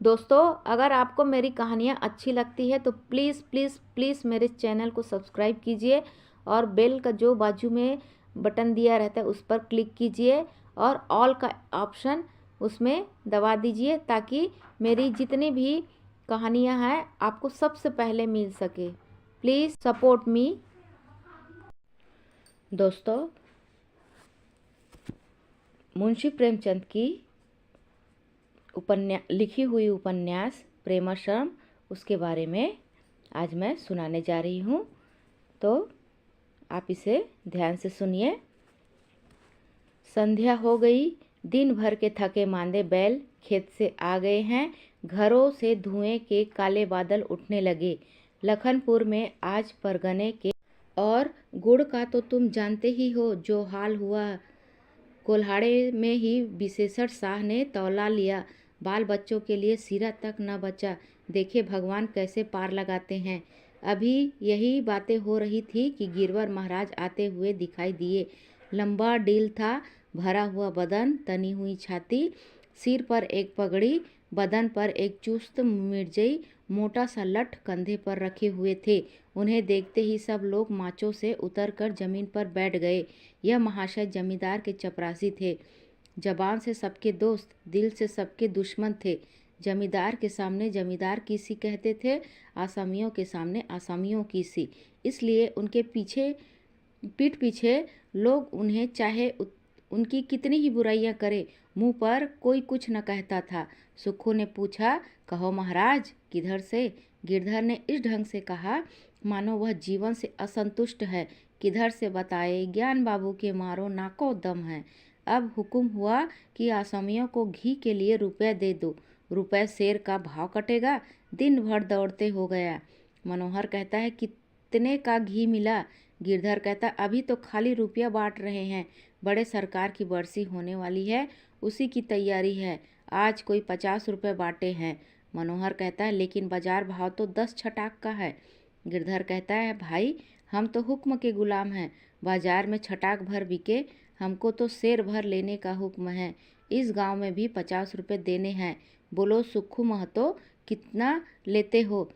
दोस्तों, अगर आपको मेरी कहानियाँ अच्छी लगती है तो प्लीज़ प्लीज़ प्लीज़ मेरे चैनल को सब्सक्राइब कीजिए और बेल का जो बाजू में बटन दिया रहता है उस पर क्लिक कीजिए और ऑल का ऑप्शन उसमें दबा दीजिए ताकि मेरी जितनी भी कहानियाँ हैं आपको सबसे पहले मिल सके। Please support me. दोस्तों, मुंशी प्रेमचंद की लिखी हुई उपन्यास प्रेमाश्रम, उसके बारे में आज मैं सुनाने जा रही हूँ, तो आप इसे ध्यान से सुनिए। संध्या हो गई। दिन भर के थके मांदे बैल खेत से आ गए हैं। घरों से धुएं के काले बादल उठने लगे। लखनपुर में आज परगने के और गुड़ का तो तुम जानते ही हो जो हाल हुआ। कोल्हाड़े में ही विशेषण शाह ने तौला लिया। बाल बच्चों के लिए सिरा तक न बचा। देखे भगवान कैसे पार लगाते हैं। अभी यही बातें हो रही थी कि गिरवर महाराज आते हुए दिखाई दिए। लंबा डील था, भरा हुआ बदन, तनी हुई छाती, सिर पर एक पगड़ी, बदन पर एक चुस्त मिर्जई मोटा सा लठ कंधे पर रखे हुए थे। उन्हें देखते ही सब लोग माचों से उतरकर जमीन पर बैठ गए। यह महाशय जमींदार के चपरासी थे। जबान से सबके दोस्त, दिल से सबके दुश्मन थे। जमींदार के सामने जमींदार की सी कहते थे, आसामियों के सामने आसामियों की सी। इसलिए उनके पीठ पीछे लोग उन्हें चाहे उनकी कितनी ही बुराइयां करे, मुंह पर कोई कुछ न कहता था। सुक्खू ने पूछा, कहो महाराज, किधर से? गिरधर ने इस ढंग से कहा मानो वह जीवन से असंतुष्ट है। किधर से बताए, ज्ञान बाबू के मारो नाको दम है। अब हुक्म हुआ कि आसामियों को घी के लिए रुपये दे दो। रुपये शेर का भाव कटेगा। दिन भर दौड़ते हो गया। मनोहर कहता है, कितने का घी मिला? गिरधर कहता, अभी तो खाली रुपया बांट रहे हैं। बड़े सरकार की बरसी होने वाली है, उसी की तैयारी है। आज कोई 50 रुपये बांटे हैं। मनोहर कहता है, लेकिन बाजार भाव तो 10 छटाक का है। गिरधर कहता है, भाई हम तो हुक्म के गुलाम हैं। बाजार में छटाक भर बिके, हमको तो शेर भर लेने का हुक्म है। इस गांव में भी 50 रुपये देने हैं। बोलो सुक्खू महतो, कितना लेते हो?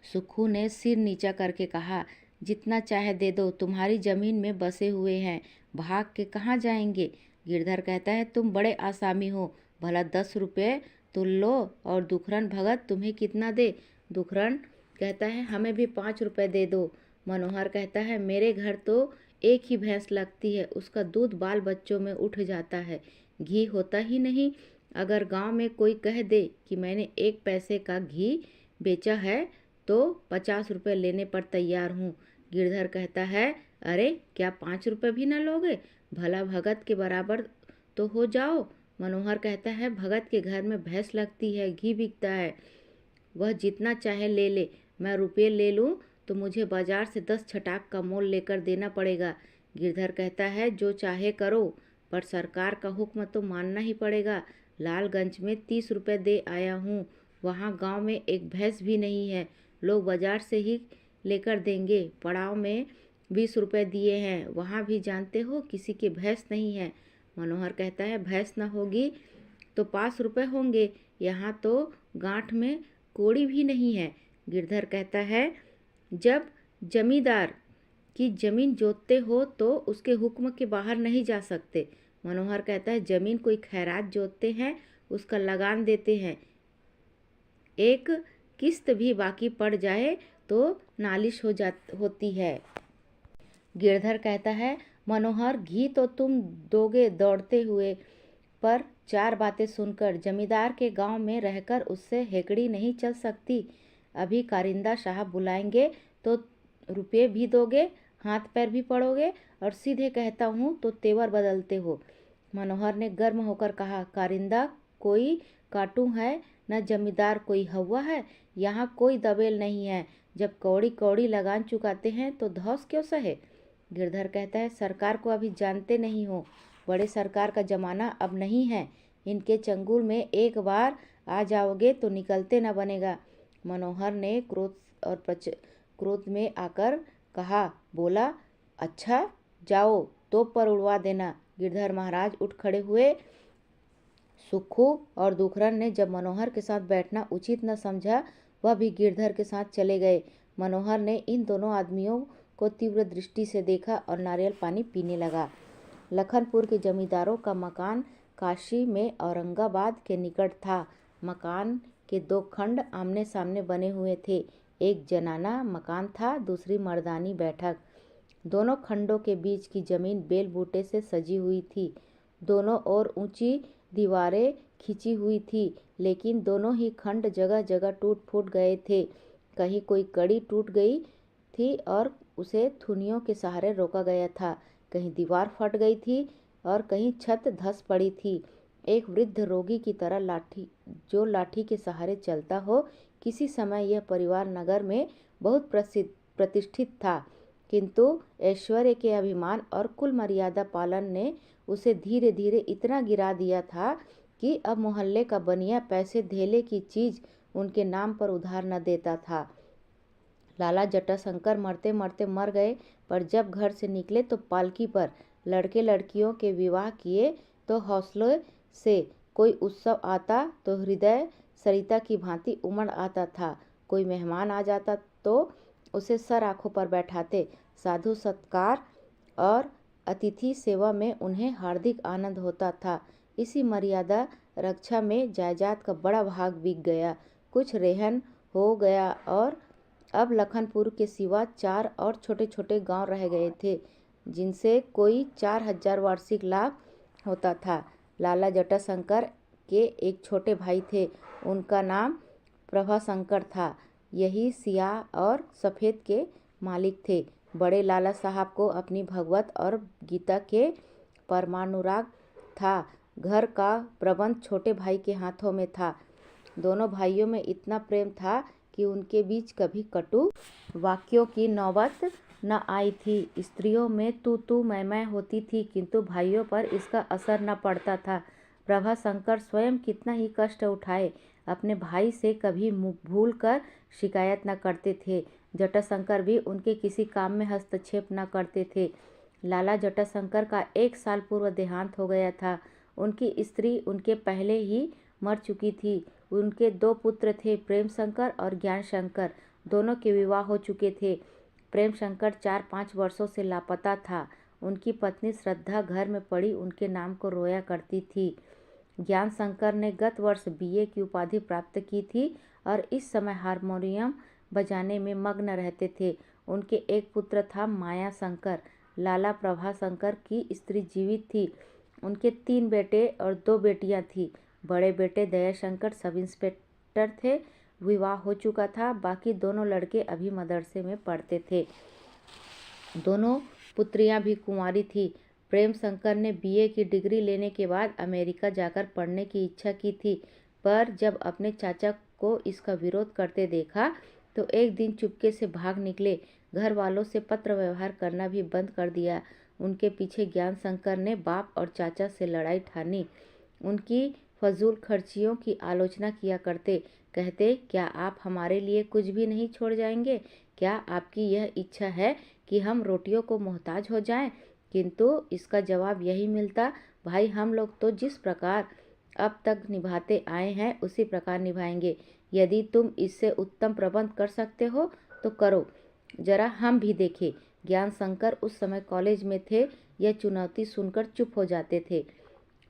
सुक्खू ने सिर नीचा करके कहा, जितना चाहे दे दो, तुम्हारी जमीन में बसे हुए हैं, भाग के कहाँ जाएंगे? गिरधर कहता है, तुम बड़े आसामी हो, भला 10 रुपये तो लो। और दुखरन भगत तुम्हें कितना दे? दुखरन कहता है, हमें भी 5 रुपये दे दो। मनोहर कहता है, मेरे घर तो एक ही भैंस लगती है, उसका दूध बाल बच्चों में उठ जाता है, घी होता ही नहीं। अगर गांव में कोई कह दे कि मैंने 1 पैसे का घी बेचा है तो 50 रुपये लेने पर तैयार हूँ। गिरधर कहता है, अरे क्या 5 रुपये भी न लोगे? भला भगत के बराबर तो हो जाओ। मनोहर कहता है, भगत के घर में भैंस लगती है, घी बिकता है, वह जितना चाहे ले ले। मैं रुपये ले लूँ तो मुझे बाजार से 10 छटाक का मोल लेकर देना पड़ेगा। गिरधर कहता है, जो चाहे करो, पर सरकार का हुक्म तो मानना ही पड़ेगा। लालगंज में 30 रुपये दे आया हूँ, वहाँ गांव में एक भैंस भी नहीं है, लोग बाजार से ही लेकर देंगे। पड़ाव में 20 रुपये दिए हैं, वहाँ भी जानते हो किसी की भैंस नहीं है। मनोहर कहता है, भैंस न होगी तो 5 रुपये होंगे, यहाँ तो गांठ में कोड़ी भी नहीं है। गिरधर कहता है, जब जमींदार की जमीन जोतते हो तो उसके हुक्म के बाहर नहीं जा सकते। मनोहर कहता है, जमीन कोई खैरात जोतते हैं, उसका लगान देते हैं, एक किस्त भी बाकी पड़ जाए तो नालिश होती है। गिरधर कहता है, मनोहर, घी तो तुम दोगे दौड़ते हुए, पर 4 बातें सुनकर जमींदार के गांव में रहकर उससे हेकड़ी नहीं चल सकती। अभी कारिंदा साहब बुलाएंगे तो रुपये भी दोगे, हाथ पैर भी पड़ोगे, और सीधे कहता हूँ तो तेवर बदलते हो। मनोहर ने गर्म होकर कहा, कारिंदा कोई काटू है, न जमींदार कोई हवा है, यहाँ कोई दबेल नहीं है। जब कौड़ी कौड़ी लगान चुकाते हैं तो धौस क्यों सहे? गिरधर कहता है, सरकार को अभी जानते नहीं हो, बड़े सरकार का जमाना अब नहीं है। इनके चंगुल में एक बार आ जाओगे तो निकलते न बनेगा। मनोहर ने क्रोध में आकर कहा, बोला, अच्छा जाओ, तोप पर उड़वा देना। गिरधर महाराज उठ खड़े हुए। सुक्खू और दुखरन ने जब मनोहर के साथ बैठना उचित न समझा, वह भी गिरधर के साथ चले गए। मनोहर ने इन दोनों आदमियों को तीव्र दृष्टि से देखा और नारियल पानी पीने लगा। लखनपुर के जमींदारों का मकान काशी में औरंगाबाद के निकट था। मकान के दो खंड आमने सामने बने हुए थे। एक जनाना मकान था, दूसरी मर्दानी बैठक। दोनों खंडों के बीच की जमीन बेल बूटे से सजी हुई थी। दोनों ओर ऊंची दीवारें खिंची हुई थी, लेकिन दोनों ही खंड जगह जगह टूट फूट गए थे। कहीं कोई कड़ी टूट गई थी और उसे थुनियों के सहारे रोका गया था, कहीं दीवार फट गई थी और कहीं छत धंस पड़ी थी। एक वृद्ध रोगी की तरह लाठी के सहारे चलता हो। किसी समय यह परिवार नगर में बहुत प्रतिष्ठित था, किंतु ऐश्वर्य के अभिमान और कुल मर्यादा पालन ने उसे धीरे धीरे इतना गिरा दिया था कि अब मोहल्ले का बनिया पैसे धेले की चीज उनके नाम पर उधार न देता था। लाला जटाशंकर मरते मरते मर गए, पर जब घर से निकले तो पालकी पर लड़के लड़कियों के विवाह किए तो हौसले से कोई उत्सव आता तो हृदय सरिता की भांति उमड़ आता था। कोई मेहमान आ जाता तो उसे सर आंखों पर बैठाते। साधु सत्कार और अतिथि सेवा में उन्हें हार्दिक आनंद होता था। इसी मर्यादा रक्षा में जायदाद का बड़ा भाग बिक गया, कुछ रेहन हो गया और अब लखनपुर के सिवा 4 और छोटे छोटे गांव रह गए थे, जिनसे कोई 4000 वार्षिक लाभ होता था। लाला जटाशंकर के एक छोटे भाई थे, उनका नाम प्रभाशंकर था। यही सियाह और सफ़ेद के मालिक थे। बड़े लाला साहब को अपनी भगवत और गीता के परमानुराग था। घर का प्रबंध छोटे भाई के हाथों में था। दोनों भाइयों में इतना प्रेम था कि उनके बीच कभी कटु वाक्यों की नौबत न आई थी। स्त्रियों में तू मैं होती थी, किंतु भाइयों पर इसका असर न पड़ता था। प्रभाशंकर स्वयं कितना ही कष्ट उठाए, अपने भाई से कभी भूल कर शिकायत न करते थे। जटाशंकर भी उनके किसी काम में हस्तक्षेप न करते थे। लाला जटाशंकर का 1 साल पूर्व देहांत हो गया था। उनकी स्त्री उनके पहले ही मर चुकी थी। उनके 2 पुत्र थे, प्रेम शंकर और ज्ञान शंकर। दोनों के विवाह हो चुके थे। प्रेम शंकर 4-5 वर्षों से लापता था। उनकी पत्नी श्रद्धा घर में पड़ी उनके नाम को रोया करती थी। ज्ञान शंकर ने गत वर्ष BA की उपाधि प्राप्त की थी और इस समय हारमोनियम बजाने में मग्न रहते थे। उनके एक पुत्र था माया शंकर। लाला प्रभाशंकर की स्त्री जीवित थी। उनके 3 बेटे और 2 बेटियां थी। बड़े बेटे दयाशंकर सब इंस्पेक्टर थे, विवाह हो चुका था। बाकी दोनों लड़के अभी मदरसे में पढ़ते थे। दोनों पुत्रियां भी कुंवारी थी। प्रेम शंकर ने BA की डिग्री लेने के बाद अमेरिका जाकर पढ़ने की इच्छा की थी, पर जब अपने चाचा को इसका विरोध करते देखा तो एक दिन चुपके से भाग निकले। घर वालों से पत्र व्यवहार करना भी बंद कर दिया। उनके पीछे ज्ञान शंकर ने बाप और चाचा से लड़ाई ठानी। उनकी फजूल खर्चियों की आलोचना किया करते, कहते, क्या आप हमारे लिए कुछ भी नहीं छोड़ जाएंगे? क्या आपकी यह इच्छा है कि हम रोटियों को मोहताज हो जाएं? किंतु इसका जवाब यही मिलता, भाई हम लोग तो जिस प्रकार अब तक निभाते आए हैं उसी प्रकार निभाएंगे। यदि तुम इससे उत्तम प्रबंध कर सकते हो तो करो, जरा हम भी देखें। ज्ञान शंकर उस समय कॉलेज में थे। यह चुनौती सुनकर चुप हो जाते थे,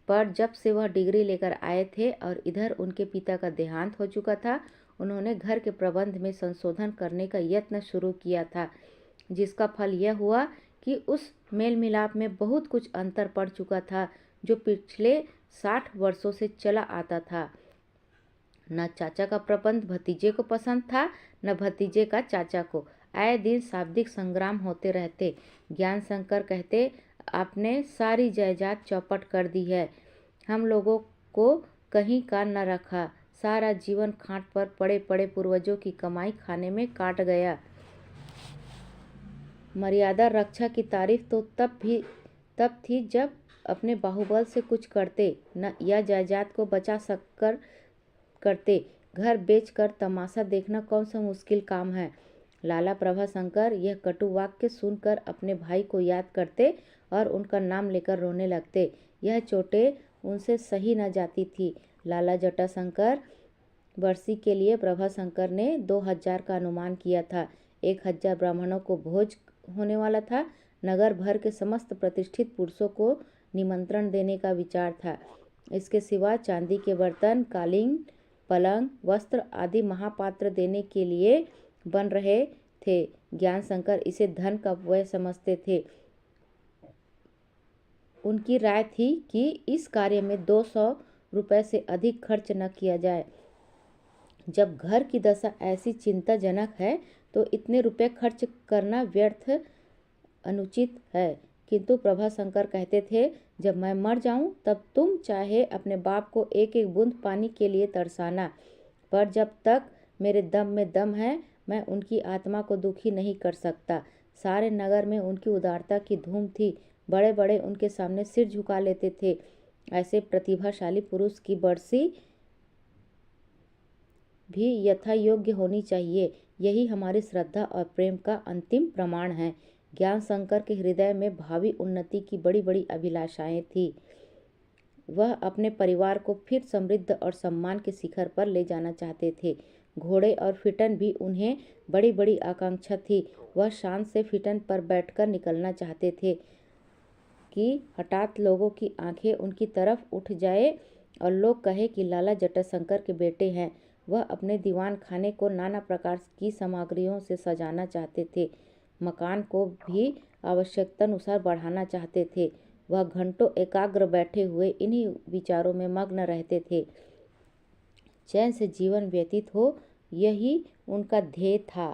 पर जब से वह डिग्री लेकर आए थे और इधर उनके पिता का देहांत हो चुका था, उन्होंने घर के प्रबंध में संशोधन करने का यत्न शुरू किया था, जिसका फल यह हुआ कि उस मेल मिलाप में बहुत कुछ अंतर पड़ चुका था जो पिछले 60 वर्षों से चला आता था। न चाचा का प्रबंध भतीजे को पसंद था, न भतीजे का चाचा को। आए दिन शाब्दिक संग्राम होते रहते। ज्ञान शंकर कहते, आपने सारी जायदाद चौपट कर दी है, हम लोगों को कहीं का न रखा। सारा जीवन खाट पर पड़े पड़े पूर्वजों की कमाई खाने में काट गया। मर्यादा रक्षा की तारीफ तो तब थी जब अपने बाहुबल से कुछ करते न या जायदाद को बचा सककर करते। घर बेचकर तमाशा देखना कौन सा मुश्किल काम है। लाला प्रभाशंकर यह कटु वाक्य सुनकर अपने भाई को याद करते और उनका नाम लेकर रोने लगते। यह छोटे उनसे सही न जाती थी। लाला जटाशंकर वर्षी के लिए प्रभाशंकर ने 2000 का अनुमान किया था। 1000 ब्राह्मणों को भोज होने वाला था। नगर भर के समस्त प्रतिष्ठित पुरुषों को निमंत्रण देने का विचार था। इसके सिवा चांदी के बर्तन, कालीन, पलंग, वस्त्र आदि महापात्र देने के लिए बन रहे थे। ज्ञानशंकर इसे धन का व्यय समझते थे। उनकी राय थी कि इस कार्य में 200 रुपये से अधिक खर्च न किया जाए। जब घर की दशा ऐसी चिंताजनक है तो इतने रुपए खर्च करना व्यर्थ अनुचित है। किंतु प्रभाशंकर कहते थे, जब मैं मर जाऊं तब तुम चाहे अपने बाप को एक एक बूंद पानी के लिए तरसाना, पर जब तक मेरे दम में दम है मैं उनकी आत्मा को दुखी नहीं कर सकता। सारे नगर में उनकी उदारता की धूम थी। बड़े बड़े उनके सामने सिर झुका लेते थे। ऐसे प्रतिभाशाली पुरुष की बरसी भी यथायोग्य होनी चाहिए। यही हमारी श्रद्धा और प्रेम का अंतिम प्रमाण है। ज्ञानशंकर के हृदय में भावी उन्नति की बड़ी बड़ी अभिलाषाएं थी। वह अपने परिवार को फिर समृद्ध और सम्मान के शिखर पर ले जाना चाहते थे। घोड़े और फिटन भी उन्हें बड़ी बड़ी आकांक्षा थी। वह शान से फिटन पर बैठकर निकलना चाहते थे कि हठात लोगों की आंखें उनकी तरफ उठ जाए और लोग कहे कि लाला जटाशंकर के बेटे हैं। वह अपने दीवान खाने को नाना प्रकार की सामग्रियों से सजाना चाहते थे। मकान को भी आवश्यकतानुसार बढ़ाना चाहते थे। वह घंटों एकाग्र बैठे हुए इन्हीं विचारों में मग्न रहते थे। चैन से जीवन व्यतीत हो, यही उनका ध्येय था।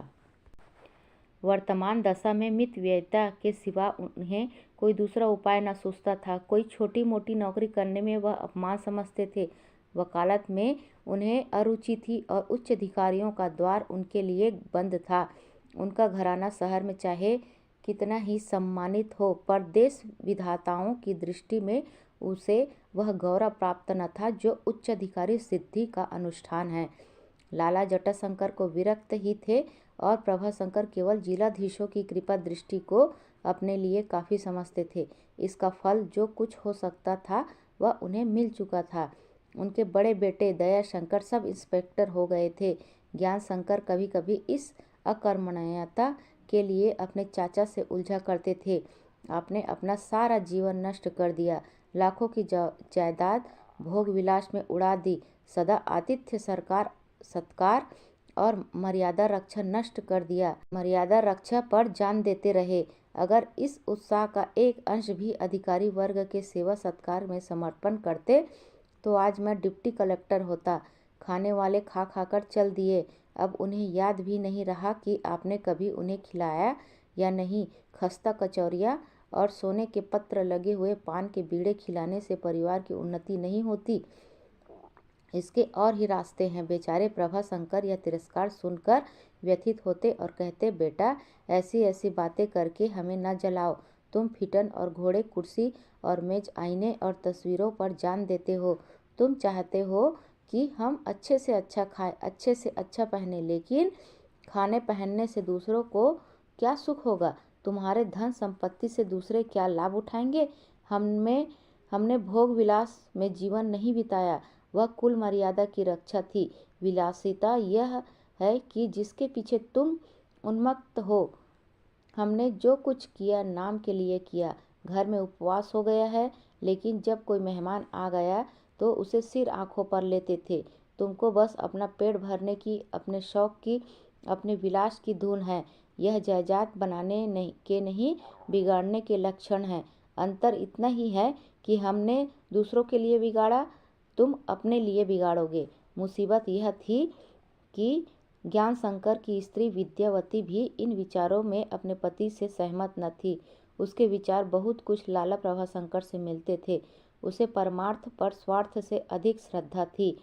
वर्तमान दशा में मितव्ययिता के सिवा उन्हें कोई दूसरा उपाय न सूझता था। कोई छोटी मोटी नौकरी करने में वह अपमान समझते थे। वकालत में उन्हें अरुचि थी और उच्च अधिकारियों का द्वार उनके लिए बंद था। उनका घराना शहर में चाहे कितना ही सम्मानित हो, पर देश विधाताओं की दृष्टि में उसे वह गौरव प्राप्त न था जो उच्च अधिकारी सिद्धि का अनुष्ठान है। लाला जटाशंकर को विरक्त ही थे और प्रभाशंकर केवल जिलाधीशों की कृपा दृष्टि को अपने लिए काफ़ी समझते थे। इसका फल जो कुछ हो सकता था वह उन्हें मिल चुका था। उनके बड़े बेटे दयाशंकर सब इंस्पेक्टर हो गए थे। ज्ञानशंकर कभी कभी इस अकर्मण्यता के लिए अपने चाचा से उलझा करते थे। आपने अपना सारा जीवन नष्ट कर दिया, लाखों की जायदाद भोग विलास में उड़ा दी, सदा आतिथ्य सत्कार और मर्यादा रक्षा नष्ट कर दिया। मर्यादा रक्षा पर जान देते रहे। अगर इस उत्साह का एक अंश भी अधिकारी वर्ग के सेवा सत्कार में समर्पण करते तो आज मैं डिप्टी कलेक्टर होता। खाने वाले खा खाकर चल दिए। अब उन्हें याद भी नहीं रहा कि आपने कभी उन्हें खिलाया या नहीं। खस्ता कचौरियाँ और सोने के पत्र लगे हुए पान के बीड़े खिलाने से परिवार की उन्नति नहीं होती। इसके और ही रास्ते हैं। बेचारे प्रभाशंकर यह तिरस्कार सुनकर व्यथित होते और कहते, बेटा ऐसी ऐसी बातें करके हमें न जलाओ। तुम फिटन और घोड़े, कुर्सी और मेज, आईने और तस्वीरों पर जान देते हो। तुम चाहते हो कि हम अच्छे से अच्छा खाएं, अच्छे से अच्छा पहने, लेकिन खाने पहनने से दूसरों को क्या सुख होगा? तुम्हारे धन संपत्ति से दूसरे क्या लाभ उठाएंगे? हमने भोग विलास में जीवन नहीं बिताया, वह कुल मर्यादा की रक्षा थी। विलासिता यह है कि जिसके पीछे तुम उन्मत्त हो। हमने जो कुछ किया नाम के लिए किया। घर में उपवास हो गया है, लेकिन जब कोई मेहमान आ गया तो उसे सिर आंखों पर लेते थे। तुमको बस अपना पेट भरने की, अपने शौक की, अपने विलास की धुन है। यह जायदाद बनाने के नहीं, बिगाड़ने के लक्षण है। अंतर इतना ही है कि हमने दूसरों के लिए बिगाड़ा, तुम अपने लिए बिगाड़ोगे। मुसीबत यह थी कि ज्ञानशंकर की स्त्री विद्यावती भी इन विचारों में अपने पति से सहमत न थी। उसके विचार बहुत कुछ लाला प्रभाशंकर से मिलते थे। उसे परमार्थ पर स्वार्थ से अधिक श्रद्धा थी।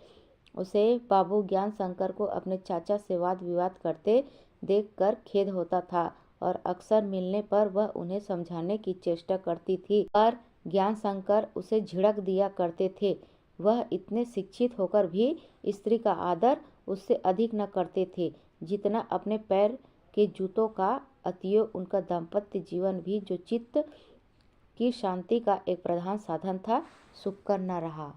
उसे बाबू ज्ञानशंकर को अपने चाचा से वाद विवाद करते देखकर खेद होता था और अक्सर मिलने पर वह उन्हें समझाने की चेष्टा करती थी, पर ज्ञानशंकर उसे झिड़क दिया करते थे। वह इतने शिक्षित होकर भी स्त्री का आदर उससे अधिक न करते थे जितना अपने पैर के जूतों का। अतएव उनका दाम्पत्य जीवन भी, जो चित्त की शांति का एक प्रधान साधन था, सुक्कर न रहा।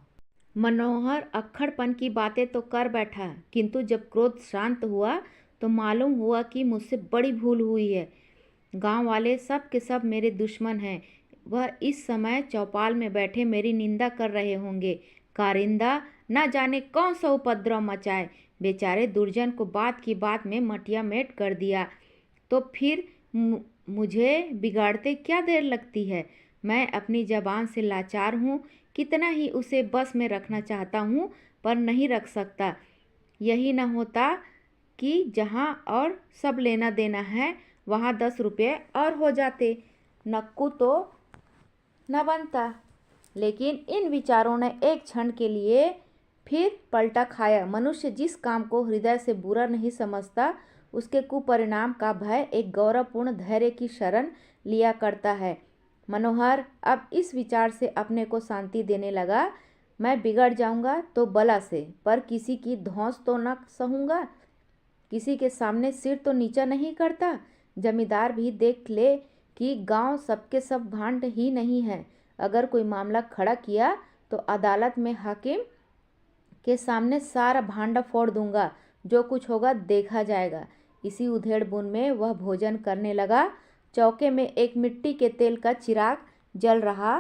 मनोहर अक्खड़पन की बातें तो कर बैठा, किंतु जब क्रोध शांत हुआ तो मालूम हुआ कि मुझसे बड़ी भूल हुई है। गांव वाले सब के सब मेरे दुश्मन हैं। वह इस समय चौपाल में बैठे मेरी निंदा कर रहे होंगे। कारिंदा न जाने कौन सा उपद्रव मचाए। बेचारे दुर्जन को बात की बात में मटिया मेट कर दिया, तो फिर मुझे बिगाड़ते क्या देर लगती है। मैं अपनी जबान से लाचार हूँ। कितना ही उसे बस में रखना चाहता हूँ, पर नहीं रख सकता। यही न होता कि जहाँ और सब लेना देना है वहाँ 10 रुपये और हो जाते, नक्कू तो न बनता। लेकिन इन विचारों ने एक क्षण के लिए फिर पलटा खाया। मनुष्य जिस काम को हृदय से बुरा नहीं समझता, उसके कुपरिणाम का भय एक गौरवपूर्ण धैर्य की शरण लिया करता है। मनोहर अब इस विचार से अपने को शांति देने लगा। मैं बिगड़ जाऊंगा तो बला से, पर किसी की धौंस तो न सहूंगा। किसी के सामने सिर तो नीचा नहीं करता। जमींदार भी देख ले कि गांव सबके सब भांड ही नहीं है। अगर कोई मामला खड़ा किया तो अदालत में हाकिम के सामने सारा भांडा फोड़ दूंगा। जो कुछ होगा देखा जाएगा। इसी उधेड़ बुन में वह भोजन करने लगा। चौके में एक मिट्टी के तेल का चिराग जल रहा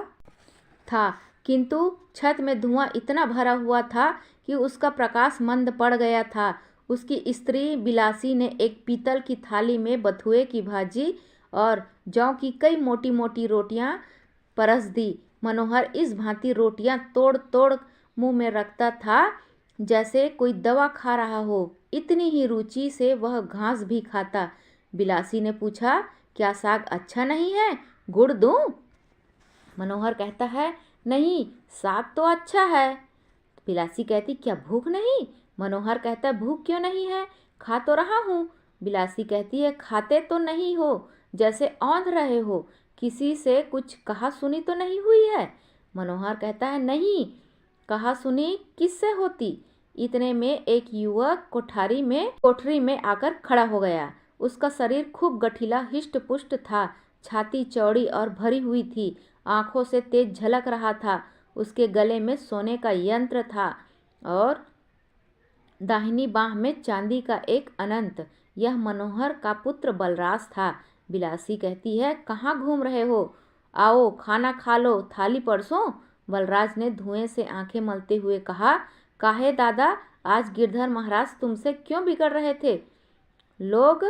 था, किंतु छत में धुआं इतना भरा हुआ था कि उसका प्रकाश मंद पड़ गया था। उसकी स्त्री बिलासी ने एक पीतल की थाली में बथुए की भाजी और जौ की कई मोटी मोटी रोटियां परस दी। मनोहर इस भांति रोटियां तोड़ तोड़ मुंह में रखता था जैसे कोई दवा खा रहा हो। इतनी ही रुचि से वह घास भी खाता। बिलासी ने पूछा, क्या साग अच्छा नहीं है, गुड़ दूं? मनोहर कहता है, नहीं, साग तो अच्छा है। बिलासी कहती, क्या भूख नहीं? मनोहर कहता है, भूख क्यों नहीं है, खा तो रहा हूँ। बिलासी कहती है, खाते तो नहीं हो, जैसे औंध रहे हो। किसी से कुछ कहा सुनी तो नहीं हुई है? मनोहर कहता है, नहीं, कहा सुनी किससे होती। इतने में एक युवक कोठरी में आकर खड़ा हो गया। उसका शरीर खूब गठीला हिष्ट पुष्ट था। छाती चौड़ी और भरी हुई थी। आंखों से तेज झलक रहा था। उसके गले में सोने का यंत्र था और दाहिनी बाह में चांदी का एक अनंत। यह मनोहर का पुत्र बलराज था। बिलासी कहती है, कहाँ घूम रहे हो? आओ खाना खा लो, थाली परसों। बलराज ने धुएं से आंखें मलते हुए कहा, काहे दादा, आज गिरधर महाराज तुमसे क्यों बिगड़ रहे थे? लोग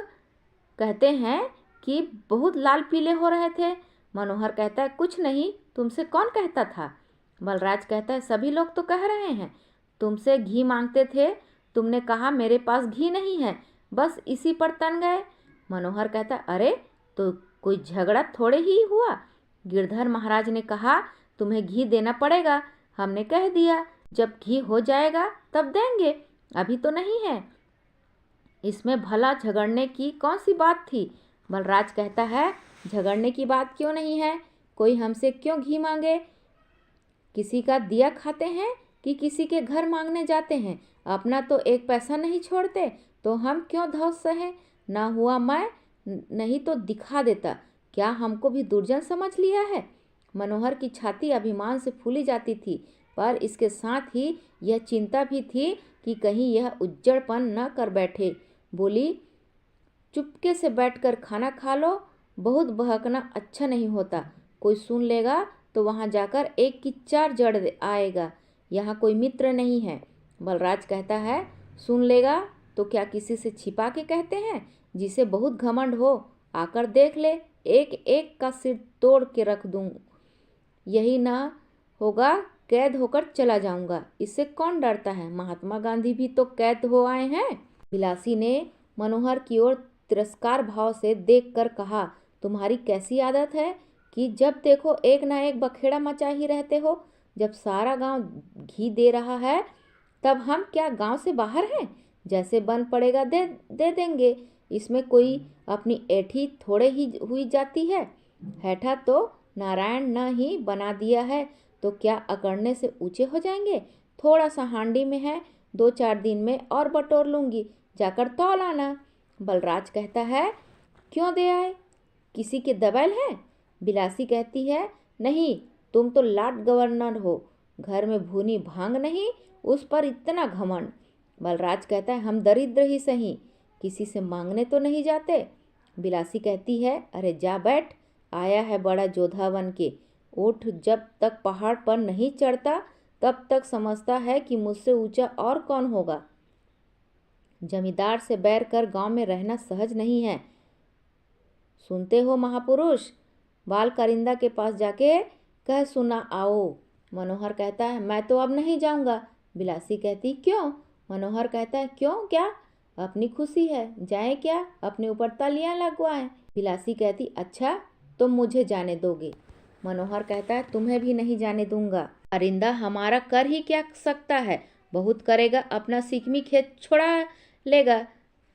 कहते हैं कि बहुत लाल पीले हो रहे थे। मनोहर कहता है, कुछ नहीं, तुमसे कौन कहता था? बलराज कहता है, सभी लोग तो कह रहे हैं। तुमसे घी मांगते थे, तुमने कहा मेरे पास घी नहीं है, बस इसी पर तन गए। मनोहर कहता है, अरे तो कोई झगड़ा थोड़े ही हुआ। गिरधर महाराज ने कहा तुम्हें घी देना पड़ेगा। हमने कह दिया जब घी हो जाएगा तब देंगे, अभी तो नहीं है। इसमें भला झगड़ने की कौन सी बात थी? बलराज कहता है, झगड़ने की बात क्यों नहीं है? कोई हमसे क्यों घी मांगे? किसी का दिया खाते हैं कि किसी के घर मांगने जाते हैं? अपना तो एक पैसा नहीं छोड़ते, तो हम क्यों धौंस सहे? ना हुआ मैं नहीं तो दिखा देता। क्या हमको भी दुर्जन समझ लिया है? मनोहर की छाती अभिमान से फूली जाती थी, पर इसके साथ ही यह चिंता भी थी कि कहीं यह उज्जड़पन न कर बैठे। बोली, चुपके से बैठकर खाना खा लो, बहुत बहकना अच्छा नहीं होता। कोई सुन लेगा तो वहाँ जाकर एक की चार जड़ आएगा। यहाँ कोई मित्र नहीं है। बलराज कहता है, सुन लेगा तो क्या किसी से छिपा के कहते हैं? जिसे बहुत घमंड हो आकर देख ले, एक एक का सिर तोड़ के रख दूँ। यही ना होगा कैद होकर चला जाऊंगा। इससे कौन डरता है? महात्मा गांधी भी तो कैद हो आए हैं। बिलासी ने मनोहर की ओर तिरस्कार भाव से देखकर कहा, तुम्हारी कैसी आदत है कि जब देखो एक ना एक बखेड़ा मचा ही रहते हो। जब सारा गांव घी दे रहा है तब हम क्या गांव से बाहर हैं? जैसे बन पड़ेगा दे देंगे। इसमें कोई अपनी ऐठी थोड़े ही हुई जाती है। हैठा तो नारायण न ही बना दिया है, तो क्या अकड़ने से ऊंचे हो जाएंगे? थोड़ा सा हांडी में है, 2-4 दिन में और बटोर लूंगी, जाकर तौल आना। बलराज कहता है, क्यों दे आए? किसी के दबैल है? बिलासी कहती है, नहीं, तुम तो लॉर्ड गवर्नर हो, घर में भुनी भांग नहीं, उस पर इतना घमंड। बलराज कहता है हम दरिद्र ही सही, किसी से मांगने तो नहीं जाते। बिलासी कहती है अरे जा बैठ, आया है बड़ा जोधा बन के। ऊँट जब तक पहाड़ पर नहीं चढ़ता तब तक समझता है कि मुझसे ऊंचा और कौन होगा। जमींदार से बैर कर गांव में रहना सहज नहीं है। सुनते हो महापुरुष? बाल कारिंदा के पास जाके कह सुना आओ। मनोहर कहता है मैं तो अब नहीं जाऊंगा। बिलासी कहती क्यों? मनोहर कहता है क्यों क्या, अपनी खुशी है, जाए क्या, अपने ऊपर तालियां लगवाएं। बिलासी कहती अच्छा तुम मुझे जाने दोगे? मनोहर कहता है तुम्हें भी नहीं जाने दूंगा। कारिंदा हमारा कर ही क्या सकता है, बहुत करेगा अपना सिकमी खेत छोड़ा लेगा,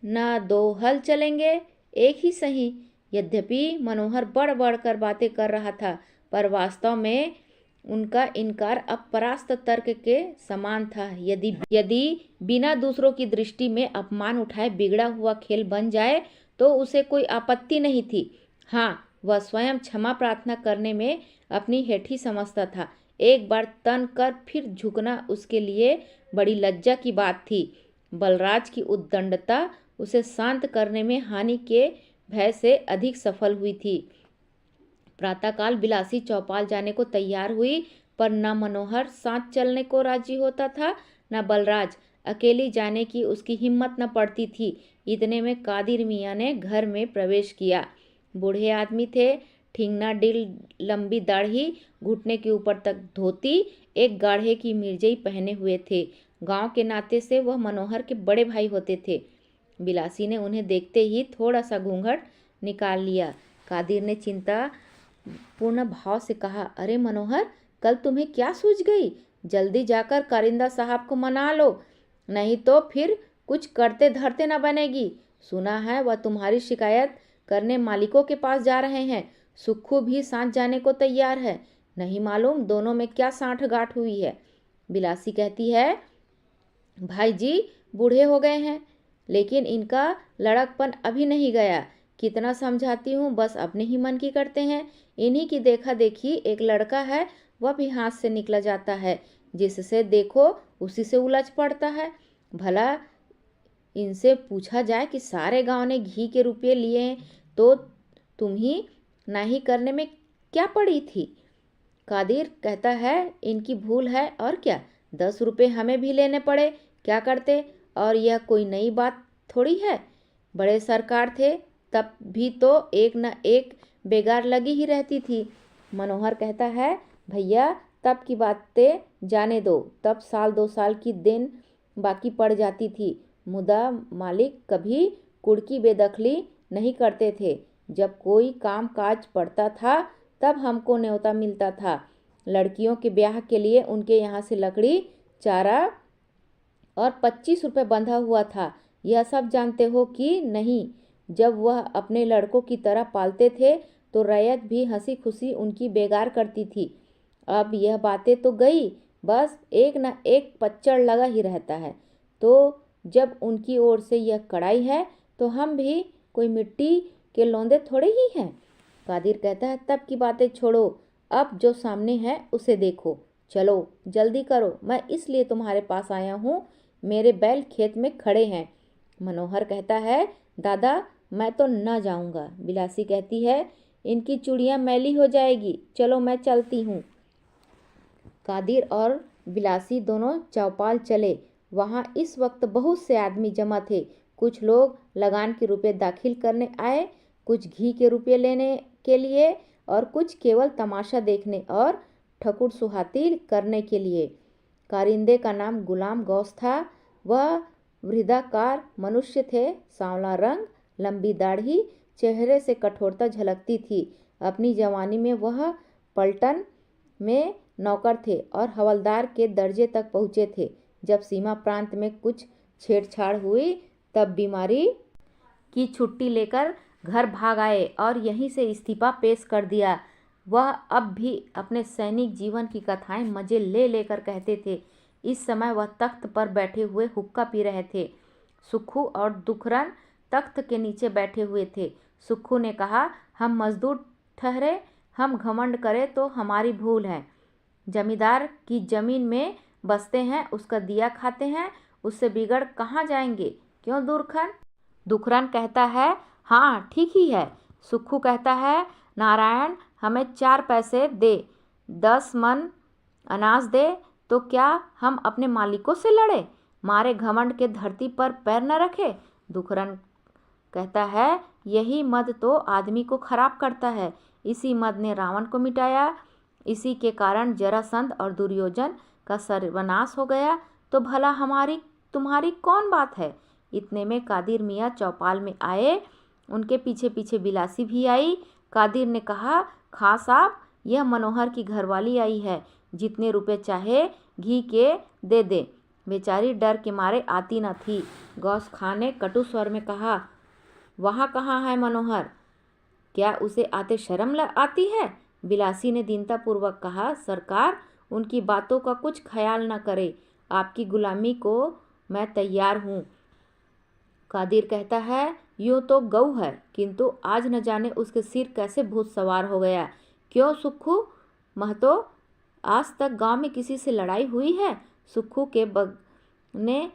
ना दो हल चलेंगे एक ही सही। यद्यपि मनोहर बढ़ बढ़ कर बातें कर रहा था, पर वास्तव में उनका इनकार अपरास्त तर्क के समान था। यदि बिना दूसरों की दृष्टि में अपमान उठाए बिगड़ा हुआ खेल बन जाए तो उसे कोई आपत्ति नहीं थी। हाँ, वह स्वयं क्षमा प्रार्थना करने में अपनी हेठी समझता था। एक बार तन कर फिर झुकना उसके लिए बड़ी लज्जा की बात थी। बलराज की उद्दंडता उसे शांत करने में हानि के भय से अधिक सफल हुई थी। प्रातःकाल बिलासी चौपाल जाने को तैयार हुई, पर न मनोहर साथ चलने को राजी होता था, न बलराज। अकेली जाने की उसकी हिम्मत न पड़ती थी। इतने में कादिर मियाँ ने घर में प्रवेश किया। बूढ़े आदमी थे, ठिंगना डिल, लंबी दाढ़ी, घुटने के ऊपर तक धोती, एक गाढ़े की मिर्जई पहने हुए थे। गांव के नाते से वह मनोहर के बड़े भाई होते थे। बिलासी ने उन्हें देखते ही थोड़ा सा घूंघट निकाल लिया। कादिर ने चिंता पूर्ण भाव से कहा अरे मनोहर, कल तुम्हें क्या सूझ गई? जल्दी जाकर कारिंदा साहब को मना लो, नहीं तो फिर कुछ करते धरते न बनेगी। सुना है वह तुम्हारी शिकायत करने मालिकों के पास जा रहे हैं। सुक्खू भी साथ जाने को तैयार है। नहीं मालूम दोनों में क्या साठ गांठ हुई है। बिलासी कहती है भाई जी बूढ़े हो गए हैं, लेकिन इनका लड़कपन अभी नहीं गया। कितना समझाती हूँ बस अपने ही मन की करते हैं। इन्हीं की देखा देखी एक लड़का है, वह भी हाथ से निकला जाता है, जिससे देखो उसी से उलझ पड़ता है। भला इनसे पूछा जाए कि सारे गांव ने घी के रुपये लिए तो तुम ही नहीं करने में क्या पड़ी थी? कादिर कहता है इनकी भूल है और क्या, 10 रुपये हमें भी लेने पड़े क्या करते, और यह कोई नई बात थोड़ी है। बड़े सरकार थे तब भी तो एक न एक बेगार लगी ही रहती थी। मनोहर कहता है भैया तब की बातें जाने दो, तब साल 2 साल की देन बाकी पड़ जाती थी। मुदा मालिक कभी कुड़की बेदखली नहीं करते थे। जब कोई काम काज पड़ता था तब हमको न्योता मिलता था। लड़कियों के ब्याह के लिए उनके यहाँ से लकड़ी, चारा और 25 रुपये बंधा हुआ था। यह सब जानते हो कि नहीं? जब वह अपने लड़कों की तरह पालते थे तो रैयत भी हंसी खुशी उनकी बेगार करती थी। अब यह बातें तो गई, बस एक न एक पच्चड़ लगा ही रहता है। तो जब उनकी ओर से यह कड़ाई है तो हम भी कोई मिट्टी के लौंदे थोड़े ही हैं। कादिर कहता है तब की बातें छोड़ो, अब जो सामने है उसे देखो। चलो जल्दी करो, मैं इसलिए तुम्हारे पास आया हूँ, मेरे बैल खेत में खड़े हैं। मनोहर कहता है दादा मैं तो न जाऊँगा। बिलासी कहती है इनकी चूड़ियाँ मैली हो जाएगी, चलो मैं चलती हूँ। कादिर और बिलासी दोनों चौपाल चले। वहाँ इस वक्त बहुत से आदमी जमा थे। कुछ लोग लगान के रुपये दाखिल करने आए, कुछ घी के रुपये लेने के लिए और कुछ केवल तमाशा देखने और ठकुर सुहाती करने के लिए। कारिंदे का नाम गुलाम गौस था। वह वृद्धाकार मनुष्य थे, सांवला रंग, लंबी दाढ़ी, चेहरे से कठोरता झलकती थी। अपनी जवानी में वह पलटन में नौकर थे और हवलदार के दर्जे तक पहुँचे थे। जब सीमा प्रांत में कुछ छेड़छाड़ हुई तब बीमारी की छुट्टी लेकर घर भाग आए और यहीं से इस्तीफा पेश कर दिया। वह अब भी अपने सैनिक जीवन की कथाएं मजे ले लेकर कहते थे। इस समय वह तख्त पर बैठे हुए हुक्का पी रहे थे। सुक्खू और दुखरन तख्त के नीचे बैठे हुए थे। सुक्खू ने कहा हम मजदूर ठहरे, हम घमंड करें तो हमारी भूल है। जमींदार की जमीन में बसते हैं, उसका दिया खाते हैं, उससे बिगड़ कहाँ जाएंगे, क्यों दुखरन? दुखरन कहता है हाँ ठीक ही है। सुक्खू कहता है नारायण हमें 4 पैसे दे, 10 मन अनाज दे, तो क्या हम अपने मालिकों से लड़े, मारे घमंड के धरती पर पैर न रखे। दुखरन कहता है यही मद तो आदमी को खराब करता है, इसी मद ने रावण को मिटाया, इसी के कारण जरासंध और दुर्योधन का सर्वनाश हो गया, तो भला हमारी तुम्हारी कौन बात है। इतने में कादिर मियाँ चौपाल में आए, उनके पीछे पीछे बिलासी भी आई। कादिर ने कहा खां साहब यह मनोहर की घरवाली आई है, जितने रुपए चाहे घी के दे दे। बेचारी डर के मारे आती न थी। गौस खां ने कटु स्वर में कहा वहाँ कहाँ है मनोहर, क्या उसे आते शर्म आती है। बिलासी ने दीनतापूर्वक कहा सरकार उनकी बातों का कुछ ख्याल न करे, आपकी गुलामी को मैं तैयार हूँ। कादिर कहता है यूँ तो गऊ है, किंतु आज न जाने उसके सिर कैसे भूत सवार हो गया। क्यों सुक्खू महतो, आज तक गांव में किसी से लड़ाई हुई है। सुक्खू के ने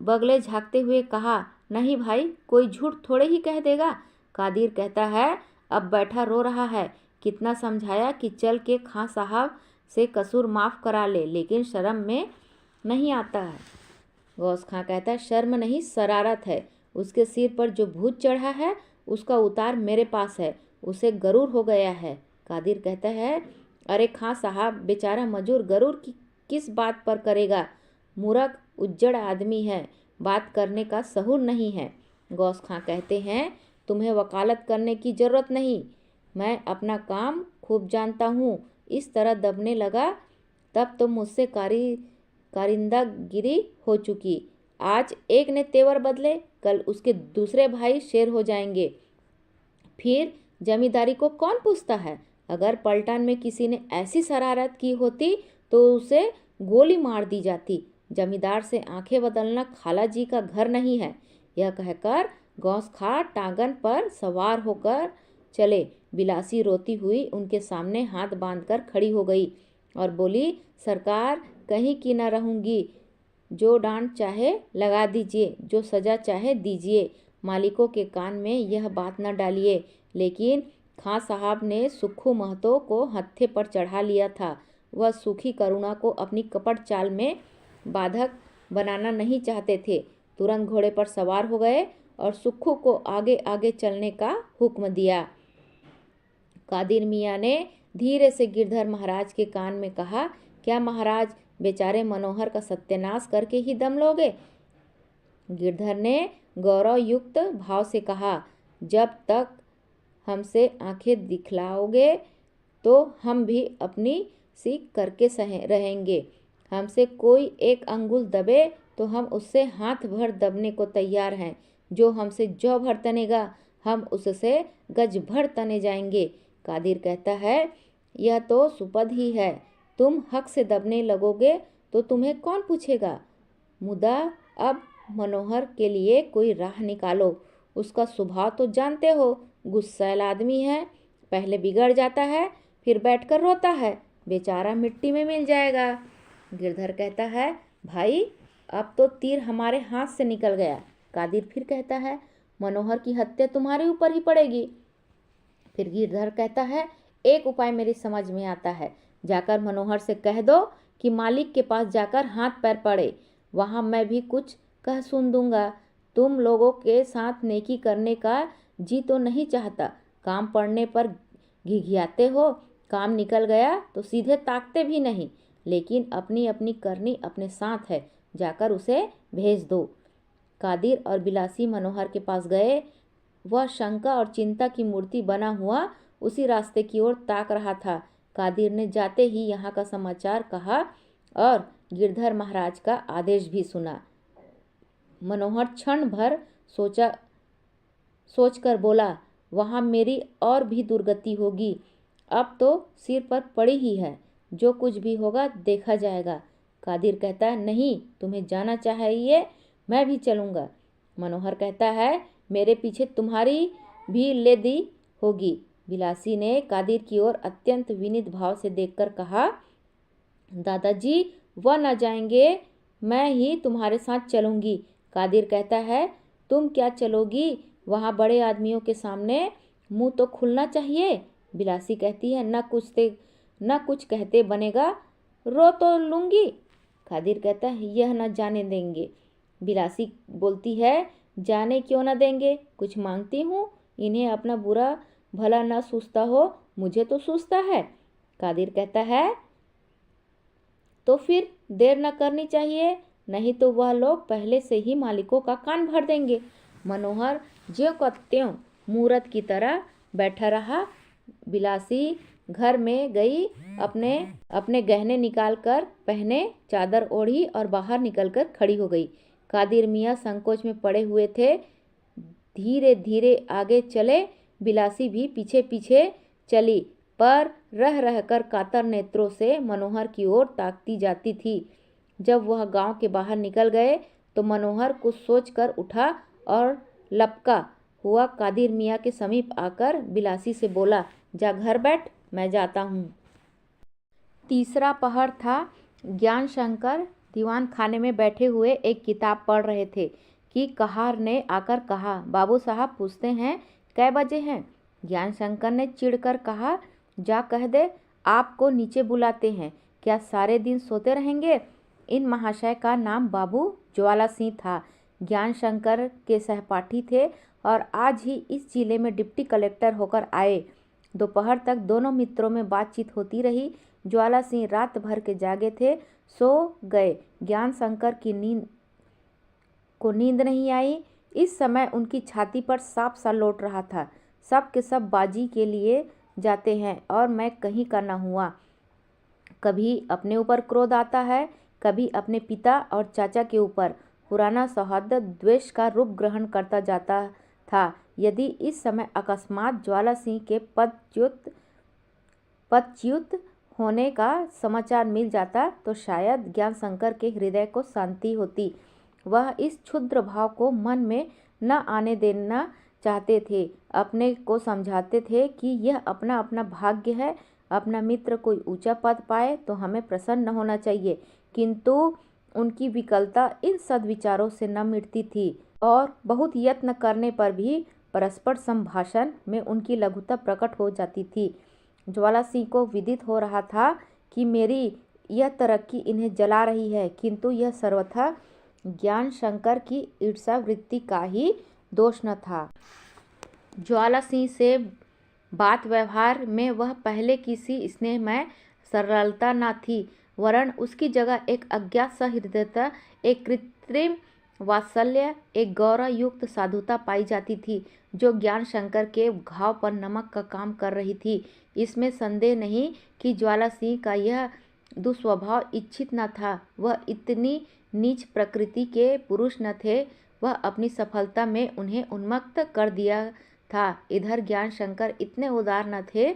बगले झांकते हुए कहा नहीं भाई, कोई झूठ थोड़े ही कह देगा। कादिर कहता है अब बैठा रो रहा है, कितना समझाया कि चल के खां साहब से कसूर माफ़ करा ले, लेकिन शर्म में नहीं आता है। गौस खां कहता है शर्म नहीं शरारत है, उसके सिर पर जो भूत चढ़ा है उसका उतार मेरे पास है, उसे गरूर हो गया है। कादिर कहता है अरे खां साहब बेचारा मजूर गरूर किस बात पर करेगा, मूर्ख उज्जड़ आदमी है, बात करने का सहूर नहीं है। गौस खां कहते हैं तुम्हें वकालत करने की ज़रूरत नहीं, मैं अपना काम खूब जानता हूँ। इस तरह दबने लगा तब तो मुझसे कारिंदागिरी हो चुकी। आज एक ने तेवर बदले, कल उसके दूसरे भाई शेर हो जाएंगे, फिर जमींदारी को कौन पूछता है। अगर पलटन में किसी ने ऐसी शरारत की होती तो उसे गोली मार दी जाती। जमींदार से आंखें बदलना खाला जी का घर नहीं है। यह कहकर गौस खां टांगन पर सवार होकर चले। बिलासी रोती हुई उनके सामने हाथ बांधकर खड़ी हो गई और बोली सरकार कहीं की न रहूँगी, जो डांट चाहे लगा दीजिए, जो सजा चाहे दीजिए, मालिकों के कान में यह बात न डालिए। लेकिन खां साहब ने सुक्खू महतो को हत्थे पर चढ़ा लिया था। वह सूखी करुणा को अपनी कपट चाल में बाधक बनाना नहीं चाहते थे। तुरंत घोड़े पर सवार हो गए और सुक्खू को आगे आगे चलने का हुक्म दिया। कादिर मियाँ ने धीरे से गिरधर महाराज के कान में कहा क्या महाराज बेचारे मनोहर का सत्यानाश करके ही दम लोगे। गिरधर ने गौरव युक्त भाव से कहा जब तक हमसे आंखें दिखलाओगे तो हम भी अपनी सीख करके रहेंगे। हमसे कोई एक अंगुल दबे तो हम उससे हाथ भर दबने को तैयार हैं। जो हमसे जौ भर तनेगा हम उससे गज भर तने जाएंगे। कादिर कहता है यह तो सुपद ही है, तुम हक से दबने लगोगे तो तुम्हें कौन पूछेगा। मुदा अब मनोहर के लिए कोई राह निकालो। उसका स्वभाव तो जानते हो, गुस्सैल आदमी है, पहले बिगड़ जाता है फिर बैठकर रोता है, बेचारा मिट्टी में मिल जाएगा। गिरधर कहता है भाई अब तो तीर हमारे हाथ से निकल गया। कादिर फिर कहता है मनोहर की हत्या तुम्हारे ऊपर ही पड़ेगी। फिर गिरधर कहता है एक उपाय मेरी समझ में आता है, जाकर मनोहर से कह दो कि मालिक के पास जाकर हाथ पैर पड़े, वहाँ मैं भी कुछ कह सुन दूंगा। तुम लोगों के साथ नेकी करने का जी तो नहीं चाहता, काम पड़ने पर घिघियाते हो, काम निकल गया तो सीधे ताकते भी नहीं, लेकिन अपनी अपनी करनी अपने साथ है, जाकर उसे भेज दो। कादिर और बिलासी मनोहर के पास गए। वह शंका और चिंता की मूर्ति बना हुआ उसी रास्ते की ओर ताक रहा था। कादिर ने जाते ही यहाँ का समाचार कहा और गिरधर महाराज का आदेश भी सुना। मनोहर क्षण भर सोचकर बोला वहाँ मेरी और भी दुर्गति होगी, अब तो सिर पर पड़ी ही है, जो कुछ भी होगा देखा जाएगा। कादिर कहता है नहीं, तुम्हें जाना चाहिए, मैं भी चलूँगा। मनोहर कहता है मेरे पीछे तुम्हारी भी लेदी होगी, बिलासी ने कादिर की ओर अत्यंत विनीत भाव से देखकर कहा, दादाजी वह न जाएंगे, मैं ही तुम्हारे साथ चलूंगी। कादिर कहता है, तुम क्या चलोगी? वहाँ बड़े आदमियों के सामने मुंह तो खुलना चाहिए। बिलासी कहती है, न कुछ कहते बनेगा, रो तो लूंगी। कादिर कहता है, यह न जाने देंगे। बिलासी बोलती है, जाने क्यों न देंगे, कुछ मांगती हूँ, इन्हें अपना बुरा भला न सूझता हो, मुझे तो सूझता है। कादिर कहता है, तो फिर देर न करनी चाहिए, नहीं तो वह लोग पहले से ही मालिकों का कान भर देंगे। मनोहर ज्यों का त्यों मूरत की तरह बैठा रहा। बिलासी घर में गई, अपने गहने निकालकर पहने, चादर ओढ़ी और बाहर निकलकर खड़ी हो गई। कादिर मियाँ संकोच में पड़े हुए थे, धीरे धीरे आगे चले। बिलासी भी पीछे पीछे चली, पर रह रहकर कातर नेत्रों से मनोहर की ओर ताकती जाती थी। जब वह गांव के बाहर निकल गए तो मनोहर कुछ सोचकर उठा और लपका हुआ कादिर मियाँ के समीप आकर बिलासी से बोला, जा घर बैठ, मैं जाता हूँ। तीसरा पहर था। ज्ञान शंकर दीवान खाने में बैठे हुए एक किताब पढ़ रहे थे कि कहार ने आकर कहा, बाबू साहब पूछते हैं कै बजे हैं? ज्ञान शंकर ने चिढ़कर कहा, जा कह दे आपको नीचे बुलाते हैं, क्या सारे दिन सोते रहेंगे? इन महाशय का नाम बाबू ज्वाला सिंह था, ज्ञान शंकर के सहपाठी थे और आज ही इस जिले में डिप्टी कलेक्टर होकर आए। दोपहर तक दोनों मित्रों में बातचीत होती रही। ज्वाला सिंह रात भर के जागे थे, सो गए। ज्ञान शंकर की नींद नहीं आई। इस समय उनकी छाती पर सांप सा लौट रहा था। सब के सब बाजी के लिए जाते हैं और मैं कहीं का न हुआ। कभी अपने ऊपर क्रोध आता है, कभी अपने पिता और चाचा के ऊपर। पुराना सौहार्द द्वेष का रूप ग्रहण करता जाता था। यदि इस समय अकस्मात ज्वाला सिंह के पदच्युत होने का समाचार मिल जाता तो शायद ज्ञान शंकर के हृदय को शांति होती। वह इस क्षुद्र भाव को मन में न आने देना चाहते थे। अपने को समझाते थे कि यह अपना अपना भाग्य है, अपना मित्र कोई ऊंचा पद पाए तो हमें प्रसन्न होना चाहिए। किंतु उनकी विकलता इन सद्विचारों से न मिटती थी और बहुत यत्न करने पर भी परस्पर संभाषण में उनकी लघुता प्रकट हो जाती थी। ज्वाला सिंह को विदित हो रहा था कि मेरी यह तरक्की इन्हें जला रही है, किंतु यह सर्वथा ज्ञान शंकर की ईर्ष्या वृत्ति का ही दोष न था। ज्वाला सिंह से बात व्यवहार में वह पहले किसी स्नेहमय सरलता न थी, वरन उसकी जगह एक अज्ञात सहृदयता, एक कृत्रिम वात्सल्य, एक गौरव युक्त साधुता पाई जाती थी, जो ज्ञान शंकर के घाव पर नमक का काम कर रही थी। इसमें संदेह नहीं कि ज्वाला सिंह का यह दुस्वभाव इच्छित न था। वह इतनी नीच प्रकृति के पुरुष न थे। वह अपनी सफलता में उन्हें उन्मत्त कर दिया था। इधर ज्ञान शंकर इतने उदार न थे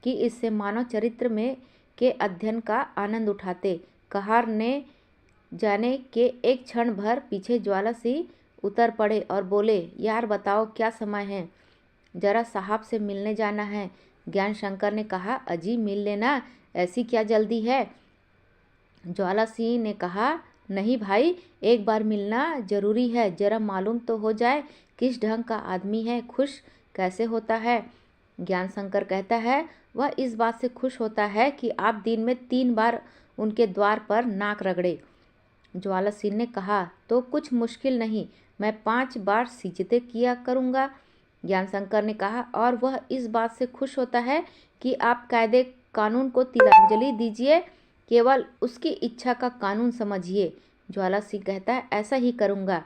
कि इससे मानव चरित्र में के अध्ययन का आनंद उठाते। कहार ने जाने के एक क्षण भर पीछे ज्वाला सिंह उतर पड़े और बोले, यार बताओ क्या समय है, जरा साहब से मिलने जाना है। ज्ञान शंकर ने कहा, अजी मिल लेना, ऐसी क्या जल्दी है? ज्वाला सिंह ने कहा, नहीं भाई, एक बार मिलना जरूरी है, जरा मालूम तो हो जाए किस ढंग का आदमी है, खुश कैसे होता है। ज्ञान शंकर कहता है, वह इस बात से खुश होता है कि आप दिन में 3 बार उनके द्वार पर नाक रगड़े। ज्वाला सिंह ने कहा, तो कुछ मुश्किल नहीं, मैं 5 बार सिजदे किया करूँगा। ज्ञान शंकर ने कहा, और वह इस बात से खुश होता है कि आप कायदे कानून को तिलांजलि दीजिए, केवल उसकी इच्छा का कानून समझिए। ज्वाला सिंह कहता है, ऐसा ही करूँगा।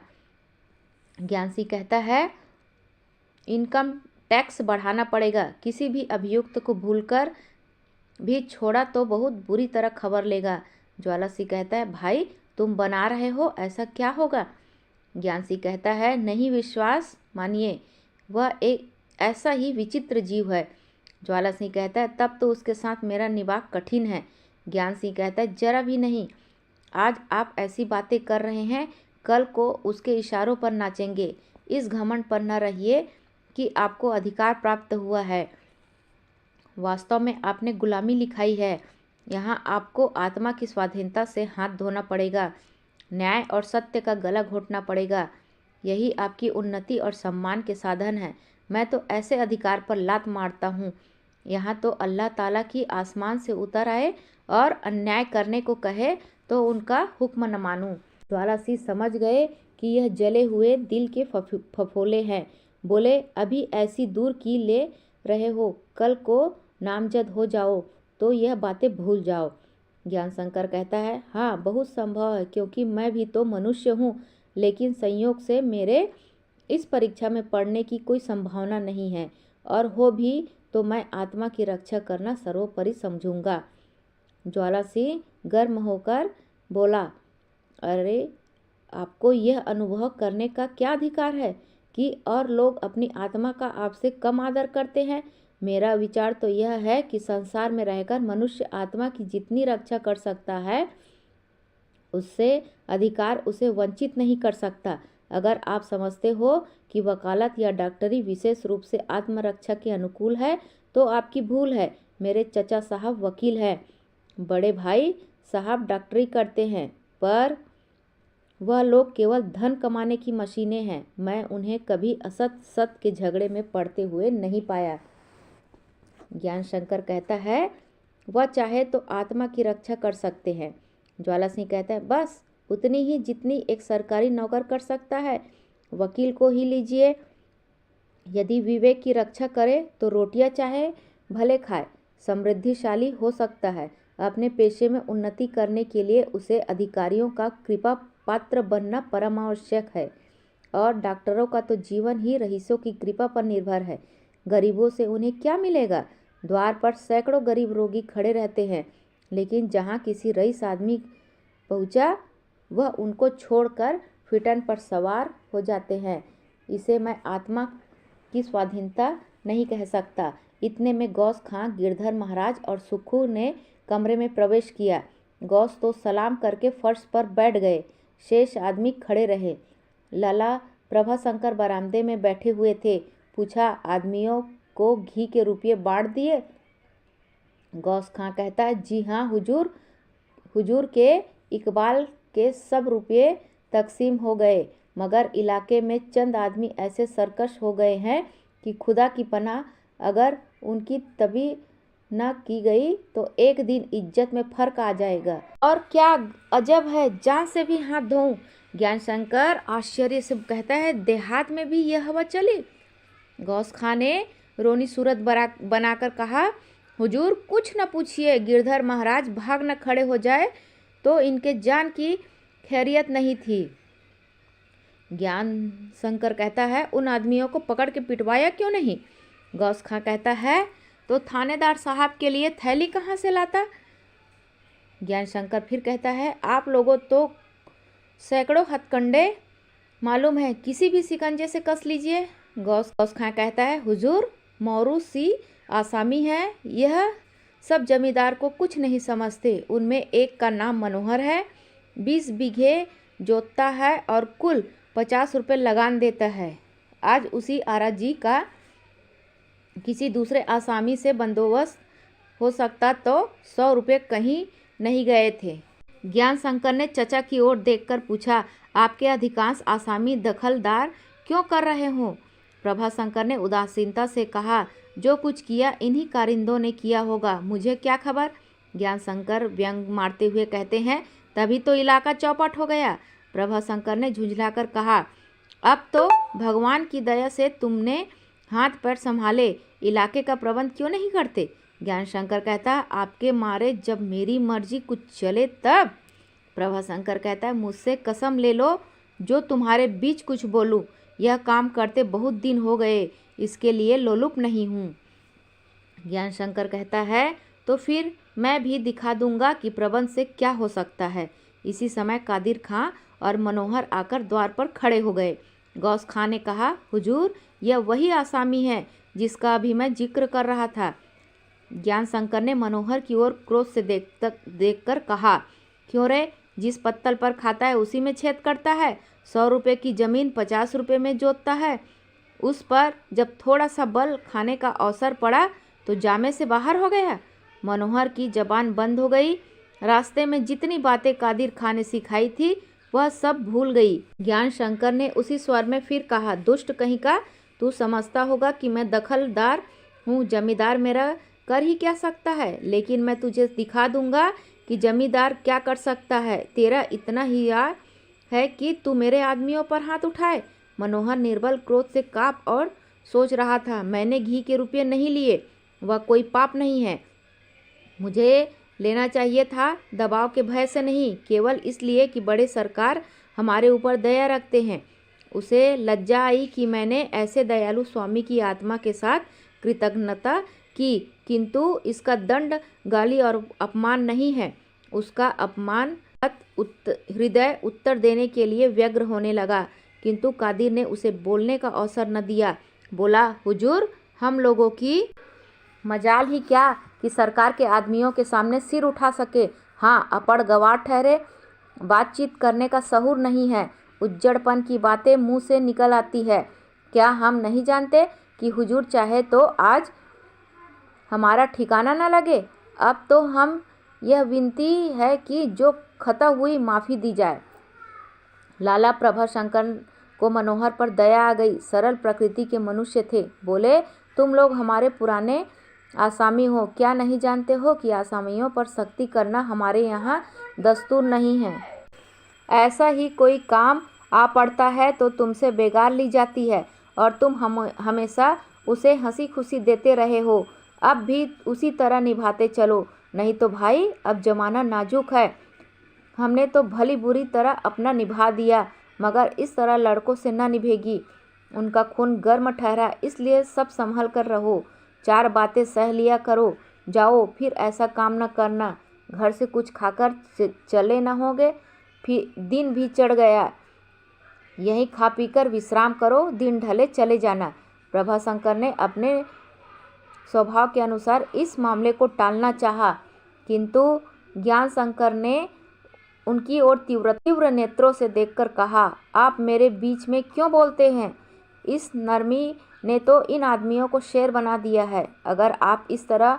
ज्ञान सिंह कहता है, इनकम टैक्स बढ़ाना पड़ेगा, किसी भी अभियुक्त को भूलकर भी छोड़ा तो बहुत बुरी तरह खबर लेगा। ज्वाला सिंह कहता है, भाई तुम बना रहे हो, ऐसा क्या होगा? ज्ञान सिंह कहता है, नहीं विश्वास मानिए, वह एक ऐसा ही विचित्र जीव है। ज्वाला सिंह कहता है, तब तो उसके साथ मेरा निभाव कठिन है। ज्ञान सिंह कहता है, जरा भी नहीं, आज आप ऐसी बातें कर रहे हैं, कल को उसके इशारों पर नाचेंगे। इस घमंड पर न रहिए कि आपको अधिकार प्राप्त हुआ है। वास्तव में आपने गुलामी लिखाई है। यहाँ आपको आत्मा की स्वाधीनता से हाथ धोना पड़ेगा, न्याय और सत्य का गला घोटना पड़ेगा। यही आपकी उन्नति और सम्मान के साधन है। मैं तो ऐसे अधिकार पर लात मारता हूँ। यहाँ तो अल्लाह ताला की आसमान से उतर आए और अन्याय करने को कहे तो उनका हुक्म न मानूं। ज्वाला सिंह समझ गए कि यह जले हुए दिल के फफोले हैं। बोले, अभी ऐसी दूर की ले रहे हो, कल को नामजद हो जाओ तो यह बातें भूल जाओ। ज्ञान शंकर कहता है, हाँ बहुत संभव है, क्योंकि मैं भी तो मनुष्य हूँ, लेकिन संयोग से मेरे इस परीक्षा में पड़ने की कोई संभावना नहीं है, और हो भी तो मैं आत्मा की रक्षा करना सर्वोपरि समझूंगा। ज्वाला सिंह गर्म होकर बोला, अरे आपको यह अनुभव करने का क्या अधिकार है कि और लोग अपनी आत्मा का आपसे कम आदर करते हैं। मेरा विचार तो यह है कि संसार में रहकर मनुष्य आत्मा की जितनी रक्षा कर सकता है, उससे अधिकार उसे वंचित नहीं कर सकता। अगर आप समझते हो कि वकालत या डॉक्टरी विशेष रूप से आत्मरक्षा के अनुकूल है तो आपकी भूल है। मेरे चचा साहब वकील हैं, बड़े भाई साहब डॉक्टरी करते हैं, पर वह लोग केवल धन कमाने की मशीनें हैं। मैं उन्हें कभी असत सत के झगड़े में पड़ते हुए नहीं पाया। ज्ञान शंकर कहता है, वह चाहे तो आत्मा की रक्षा कर सकते हैं। ज्वाला सिंह कहता है, बस उतनी ही जितनी एक सरकारी नौकर कर सकता है। वकील को ही लीजिए, यदि विवेक की रक्षा करे तो रोटियां चाहे भले खाए, समृद्धिशाली हो सकता है। अपने पेशे में उन्नति करने के लिए उसे अधिकारियों का कृपा पात्र बनना परम आवश्यक है, और डॉक्टरों का तो जीवन ही रईसों की कृपा पर निर्भर है। गरीबों से उन्हें क्या मिलेगा? द्वार पर सैकड़ों गरीब रोगी खड़े रहते हैं, लेकिन जहाँ किसी रईस आदमी पहुँचा वह उनको छोड़कर फिटन पर सवार हो जाते हैं। इसे मैं आत्मा की स्वाधीनता नहीं कह सकता। इतने में गौस खां, गिरधर महाराज और सुखू ने कमरे में प्रवेश किया। गौस तो सलाम करके फर्श पर बैठ गए, शेष आदमी खड़े रहे। लाला प्रभाशंकर बरामदे में बैठे हुए थे। पूछा, आदमियों को घी के रुपये बांट दिए? गौस खां कहता है, जी हाँ हुजूर, हुजूर के इकबाल के सब रुपये तकसीम हो गए, मगर इलाके में चंद आदमी ऐसे सरकश हो गए हैं कि खुदा की पनाह अगर उनकी तभी न की गई तो एक दिन इज्जत में फर्क आ जाएगा। और क्या अजब है, जान से भी हाथ धोऊं। ज्ञान शंकर आश्चर्य से कहता है, देहात में भी यह हवा चली? गौस खां ने रोनी सूरत बनाकर कहा, हुजूर कुछ न पूछिए, गिरधर महाराज भाग न खड़े हो जाए तो इनके जान की खैरियत नहीं थी। ज्ञान शंकर कहता है, उन आदमियों को पकड़ के पिटवाया क्यों नहीं? गौस खां कहता है, तो थानेदार साहब के लिए थैली कहाँ से लाता? ज्ञान शंकर फिर कहता है, आप लोगों तो सैकड़ों हथकंडे मालूम है, किसी भी सिकंजे से कस लीजिए। गौस खां कहता है, हुजूर मौरू सी आसामी है, यह सब जमींदार को कुछ नहीं समझते। उनमें एक का नाम मनोहर है, 20 बीघे जोतता है और कुल 50 रुपये लगान देता है। आज उसी आराजी का किसी दूसरे आसामी से बंदोबस्त हो सकता तो 100 रुपये कहीं नहीं गए थे। ज्ञान शंकर ने चचा की ओर देखकर पूछा, आपके अधिकांश आसामी दखलदार क्यों कर रहे हो? प्रभाशंकर ने उदासीनता से कहा, जो कुछ किया इन्हीं कारिंदों ने किया होगा, मुझे क्या खबर। ज्ञान शंकर व्यंग मारते हुए कहते हैं, तभी तो इलाका चौपट हो गया। प्रभाशंकर ने झुंझलाकर कहा, अब तो भगवान की दया से तुमने हाथ पैर संभाले, इलाके का प्रबंध क्यों नहीं करते? ज्ञान शंकर कहता है, आपके मारे जब मेरी मर्जी कुछ चले तब। प्रभाशंकर कहता है, मुझसे कसम ले लो जो तुम्हारे बीच कुछ बोलूं, यह काम करते बहुत दिन हो गए, इसके लिए लोलुप नहीं हूँ। ज्ञान शंकर कहता है, तो फिर मैं भी दिखा दूंगा कि प्रबंध से क्या हो सकता है। इसी समय कादिर खां और मनोहर आकर द्वार पर खड़े हो गए। गौस खां ने कहा, हुजूर यह वही आसामी है जिसका अभी मैं जिक्र कर रहा था। ज्ञान शंकर ने मनोहर की ओर क्रोध से देखकर कहा, क्यों रे, जिस पत्तल पर खाता है उसी में छेद करता है। 100 रुपये की जमीन 50 रुपये में जोतता है, उस पर जब थोड़ा सा बल खाने का अवसर पड़ा तो जामे से बाहर हो गया। मनोहर की जबान बंद हो गई। रास्ते में जितनी बातें कादिर खां ने सिखाई थी वह सब भूल गई। ज्ञान शंकर ने उसी स्वर में फिर कहा, दुष्ट कहीं का, तू समझता होगा कि मैं दखलदार हूँ। जमींदार मेरा कर ही क्या सकता है, लेकिन मैं तुझे दिखा दूंगा कि जमींदार क्या कर सकता है। तेरा इतना ही यार है कि तू मेरे आदमियों पर हाथ उठाए। मनोहर निर्बल क्रोध से कांप और सोच रहा था, मैंने घी के रुपये नहीं लिए, वह कोई पाप नहीं है। मुझे लेना चाहिए था दबाव के भय से नहीं, केवल इसलिए कि बड़े सरकार हमारे ऊपर दया रखते हैं। उसे लज्जा आई कि मैंने ऐसे दयालु स्वामी की आत्मा के साथ कृतज्ञता की, किंतु इसका दंड गाली और अपमान नहीं है। उसका अपमान हृदय उत्तर देने के लिए व्यग्र होने लगा, किंतु कादिर ने उसे बोलने का अवसर न दिया। बोला, हुजूर, हम लोगों की मजाल ही क्या कि सरकार के आदमियों के सामने सिर उठा सके। हाँ, अपड़ गवार ठहरे, बातचीत करने का सहूर नहीं है, उज्जड़पन की बातें मुंह से निकल आती है। क्या हम नहीं जानते कि हुजूर चाहे तो आज हमारा ठिकाना न लगे। अब तो हम यह विनती है कि जो खता हुई माफ़ी दी जाए। लाला प्रभाशंकर को मनोहर पर दया आ गई। सरल प्रकृति के मनुष्य थे। बोले, तुम लोग हमारे पुराने आसामी हो, क्या नहीं जानते हो कि आसामियों पर सख्ती करना हमारे यहाँ दस्तूर नहीं है। ऐसा ही कोई काम आ पड़ता है तो तुमसे बेगार ली जाती है और तुम हमेशा उसे हंसी खुशी देते रहे हो। अब भी उसी तरह निभाते चलो, नहीं तो भाई अब जमाना नाजुक है। हमने तो भली बुरी तरह अपना निभा दिया, मगर इस तरह लड़कों से न निभेगी। उनका खून गर्म ठहरा, इसलिए सब संभल कर रहो। 4 बातें सह लिया करो। जाओ, फिर ऐसा काम न करना, घर से कुछ खाकर चले न होगे। फिर दिन भी चढ़ गया, यहीं खा पीकर विश्राम करो, दिन ढले चले जाना। प्रभाशंकर ने अपने स्वभाव के अनुसार इस मामले को टालना चाहा, किंतु ज्ञान शंकर ने उनकी ओर तीव्र नेत्रों से देखकर कहा, आप मेरे बीच में क्यों बोलते हैं? इस नरमी ने तो इन आदमियों को शेर बना दिया है। अगर आप इस तरह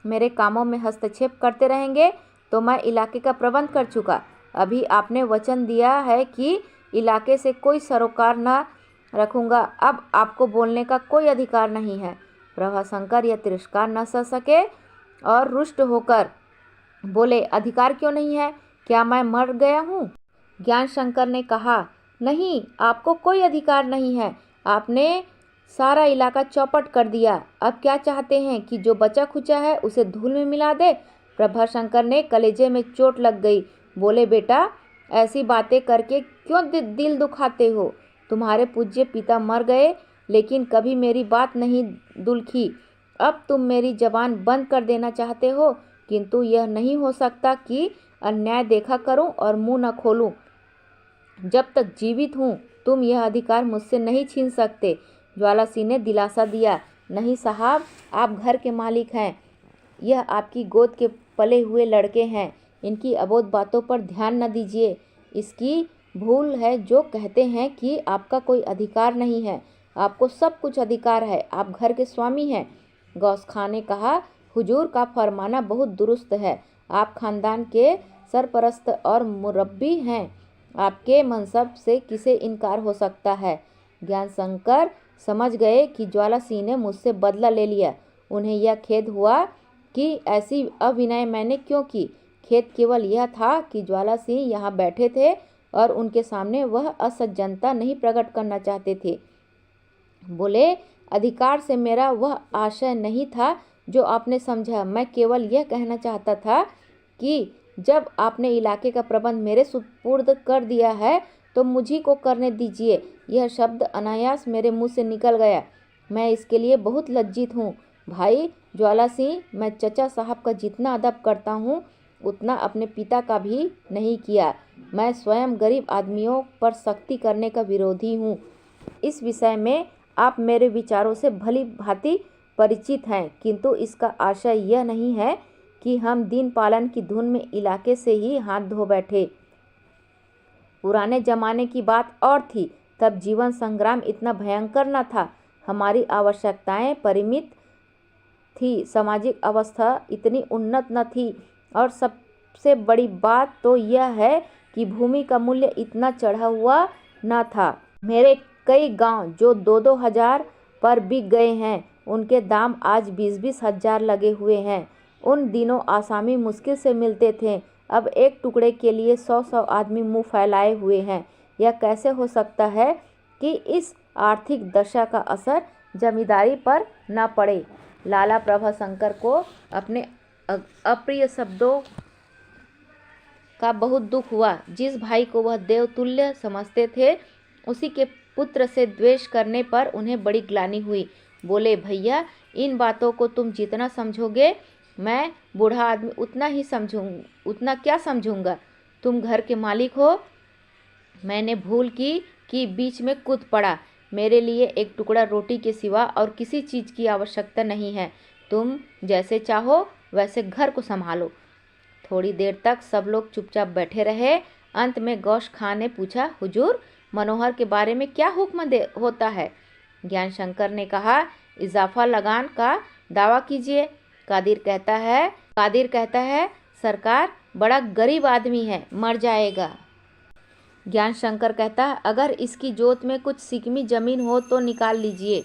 मेरे कामों में हस्तक्षेप करते रहेंगे तो मैं इलाके का प्रबंध कर चुका। अभी आपने वचन दिया है कि इलाके से कोई सरोकार न रखूंगा, अब आपको बोलने का कोई अधिकार नहीं है। प्रभाशंकर यह तिरस्कार न सह सके और रुष्ट होकर बोले, अधिकार क्यों नहीं है? क्या मैं मर गया हूँ? ज्ञान शंकर ने कहा, नहीं, आपको कोई अधिकार नहीं है। आपने सारा इलाका चौपट कर दिया। अब क्या चाहते हैं कि जो बचा खुचा है उसे धूल में मिला दे? प्रभाशंकर ने कलेजे में चोट लग गई। बोले, बेटा, ऐसी बातें करके क्यों दिल दुखाते हो? तुम्हारे पूज्य पिता मर गए, लेकिन कभी मेरी बात नहीं दुलखी। अब तुम मेरी जबान बंद कर देना चाहते हो, किंतु यह नहीं हो सकता कि अन्याय देखा करूं और मुंह न खोलूं। जब तक जीवित हूं तुम यह अधिकार मुझसे नहीं छीन सकते। ज्वाला सिंह ने दिलासा दिया, नहीं साहब, आप घर के मालिक हैं। यह आपकी गोद के पले हुए लड़के हैं। इनकी अबोध बातों पर ध्यान न दीजिए। इसकी भूल है जो कहते हैं कि आपका कोई अधिकार नहीं है। आपको सब कुछ अधिकार है, आप घर के स्वामी हैं। गौस खां ने कहा, हुजूर का फरमाना बहुत दुरुस्त है। आप खानदान के सरपरस्त और मुरब्बी हैं। आपके मनसब से किसे इनकार हो सकता है? ज्ञान शंकर समझ गए कि ज्वाला सिंह ने मुझसे बदला ले लिया। उन्हें यह खेद हुआ कि ऐसी अविनय मैंने क्यों की। खेद केवल यह था कि ज्वाला सिंह यहाँ बैठे थे और उनके सामने वह असज्जनता नहीं प्रकट करना चाहते थे। बोले, अधिकार से मेरा वह आशय नहीं था जो आपने समझा। मैं केवल यह कहना चाहता था कि जब आपने इलाके का प्रबंध मेरे सुपुर्द कर दिया है तो मुझी को करने दीजिए। यह शब्द अनायास मेरे मुंह से निकल गया। मैं इसके लिए बहुत लज्जित हूँ। भाई ज्वाला सिंह, मैं चचा साहब का जितना अदब करता हूँ उतना अपने पिता का भी नहीं किया। मैं स्वयं गरीब आदमियों पर सख्ती करने का विरोधी हूँ। इस विषय में आप मेरे विचारों से भली भांति परिचित हैं, किंतु इसका आशय यह नहीं है कि हम दीन पालन की धुन में इलाके से ही हाथ धो बैठे। पुराने जमाने की बात और थी, तब जीवन संग्राम इतना भयंकर न था। हमारी आवश्यकताएं परिमित थी, सामाजिक अवस्था इतनी उन्नत न थी और सबसे बड़ी बात तो यह है कि भूमि का मूल्य इतना चढ़ा हुआ न था। मेरे कई गांव जो 2-2 हजार पर बिक गए हैं, उनके दाम आज 20-20 हजार लगे हुए हैं। उन दिनों आसामी मुश्किल से मिलते थे, अब एक टुकड़े के लिए 100-100 आदमी मुंह फैलाए हुए हैं। यह कैसे हो सकता है कि इस आर्थिक दशा का असर जमींदारी पर न पड़े। लाला प्रभाशंकर को अपने अप्रिय शब्दों का बहुत दुख हुआ। जिस भाई को वह देवतुल्य समझते थे, उसी के पुत्र से द्वेष करने पर उन्हें बड़ी ग्लानि हुई। बोले, भैया, इन बातों को तुम जितना समझोगे, मैं बूढ़ा आदमी उतना क्या समझूंगा। तुम घर के मालिक हो। मैंने भूल की कि बीच में कूद पड़ा। मेरे लिए एक टुकड़ा रोटी के सिवा और किसी चीज़ की आवश्यकता नहीं है। तुम जैसे चाहो वैसे घर को संभालो। थोड़ी देर तक सब लोग चुपचाप बैठे रहे। अंत में गौश खां ने पूछा, हुजूर, मनोहर के बारे में क्या हुक्म होता है। ज्ञान शंकर ने कहा, इजाफा लगान का दावा कीजिए। कादिर कहता है सरकार, बड़ा गरीब आदमी है, मर जाएगा। ज्ञान शंकर कहता है, अगर इसकी जोत में कुछ सिकमी जमीन हो तो निकाल लीजिए।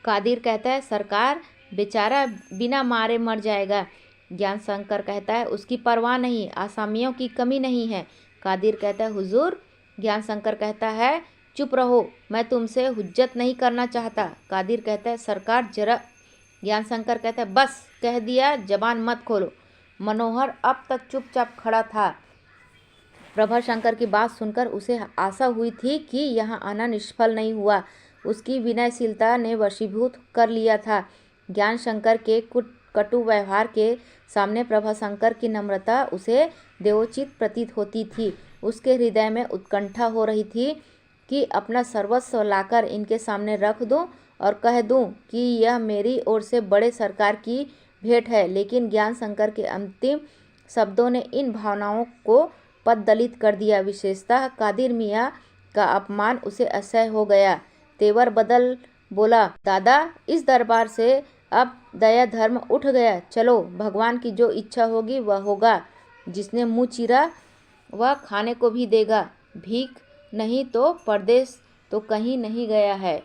कादिर कहता है, सरकार, बेचारा बिना मारे मर जाएगा। ज्ञान शंकर कहता है, उसकी परवाह नहीं, आसामियों की कमी नहीं है। कादिर कहता है, हुजूर। ज्ञान शंकर कहता है, चुप रहो, मैं तुमसे हुज्जत नहीं करना चाहता। कादिर कहता है, सरकार जरा। ज्ञान शंकर कहता है, बस कह दिया, जबान मत खोलो। मनोहर अब तक चुपचाप खड़ा था। प्रभाशंकर की बात सुनकर उसे आशा हुई थी कि यहाँ आना निष्फल नहीं हुआ। उसकी विनयशीलता ने वशीभूत कर लिया था। ज्ञान शंकर के कटु व्यवहार के सामने प्रभाशंकर की नम्रता उसे देवोचित प्रतीत होती थी। उसके हृदय में उत्कंठा हो रही थी कि अपना सर्वस्व लाकर इनके सामने रख दूं और कह दूं कि यह मेरी ओर से बड़े सरकार की भेंट है। लेकिन ज्ञान शंकर के अंतिम शब्दों ने इन भावनाओं को पददलित कर दिया। विशेषतः कादिर मियाँ का अपमान उसे असह्य हो गया। तेवर बदल बोला, दादा, इस दरबार से अब दया धर्म उठ गया। चलो, भगवान की जो इच्छा होगी वह होगा। जिसने मुँह चीरा वह खाने को भी देगा। भीख नहीं तो परदेश तो कहीं नहीं गया है।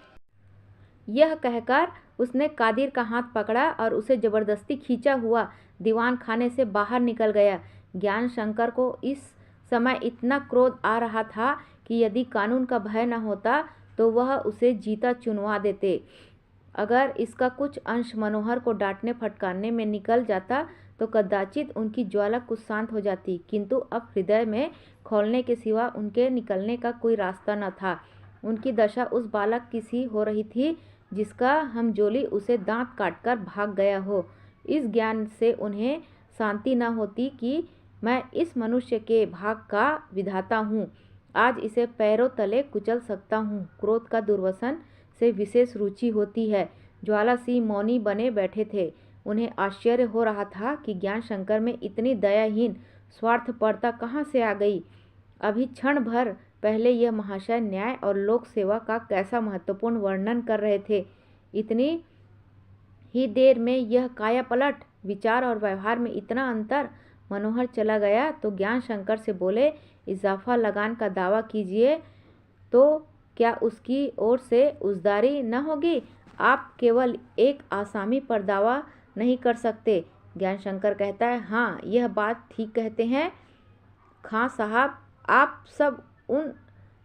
यह कहकर उसने कादिर का हाथ पकड़ा और उसे जबरदस्ती खींचा हुआ दीवान खाने से बाहर निकल गया। ज्ञान शंकर को इस समय इतना क्रोध आ रहा था कि यदि कानून का भय न होता तो वह उसे जीता चुनवा देते। अगर इसका कुछ अंश मनोहर को डांटने फटकारने में निकल जाता तो कदाचित उनकी ज्वाला कुछ शांत हो जाती, किंतु अब हृदय में खौलने के सिवा उनके निकलने का कोई रास्ता न था। उनकी दशा उस बालक की सी हो रही थी जिसका हमजोली उसे दांत काटकर भाग गया हो। इस ज्ञान से उन्हें शांति न होती कि मैं इस मनुष्य के भाग का विधाता हूँ, आज इसे पैरों तले कुचल सकता हूँ। क्रोध का दुर्वसन से विशेष रुचि होती है। ज्वाला सिंह मौनी बने बैठे थे। उन्हें आश्चर्य हो रहा था कि ज्ञान शंकर में इतनी दयाहीन स्वार्थपरता कहाँ से आ गई। अभी क्षण भर पहले यह महाशय न्याय और लोक सेवा का कैसा महत्वपूर्ण वर्णन कर रहे थे। इतनी ही देर में यह काया पलट, विचार और व्यवहार में इतना अंतर। मनोहर चला गया तो ज्ञान शंकर से बोले, इजाफा लगान का दावा कीजिए। तो क्या उसकी ओर से उजदारी न होगी? आप केवल एक आसामी पर दावा नहीं कर सकते। ज्ञान शंकर कहता है, हाँ, यह बात ठीक कहते हैं खां साहब। आप सब उन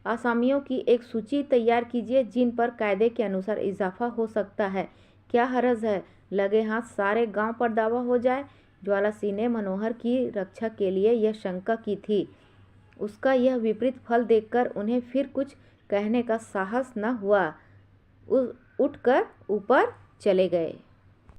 आसामियों की एक सूची तैयार कीजिए जिन पर कायदे के अनुसार इजाफा हो सकता है। क्या हरज है, लगे हाथ सारे गांव पर दावा हो जाए। ज्वाला सिंह ने मनोहर की रक्षा के लिए यह शंका की थी। उसका यह विपरीत फल देखकर उन्हें फिर कुछ कहने का साहस न हुआ। उठकर ऊपर चले गए।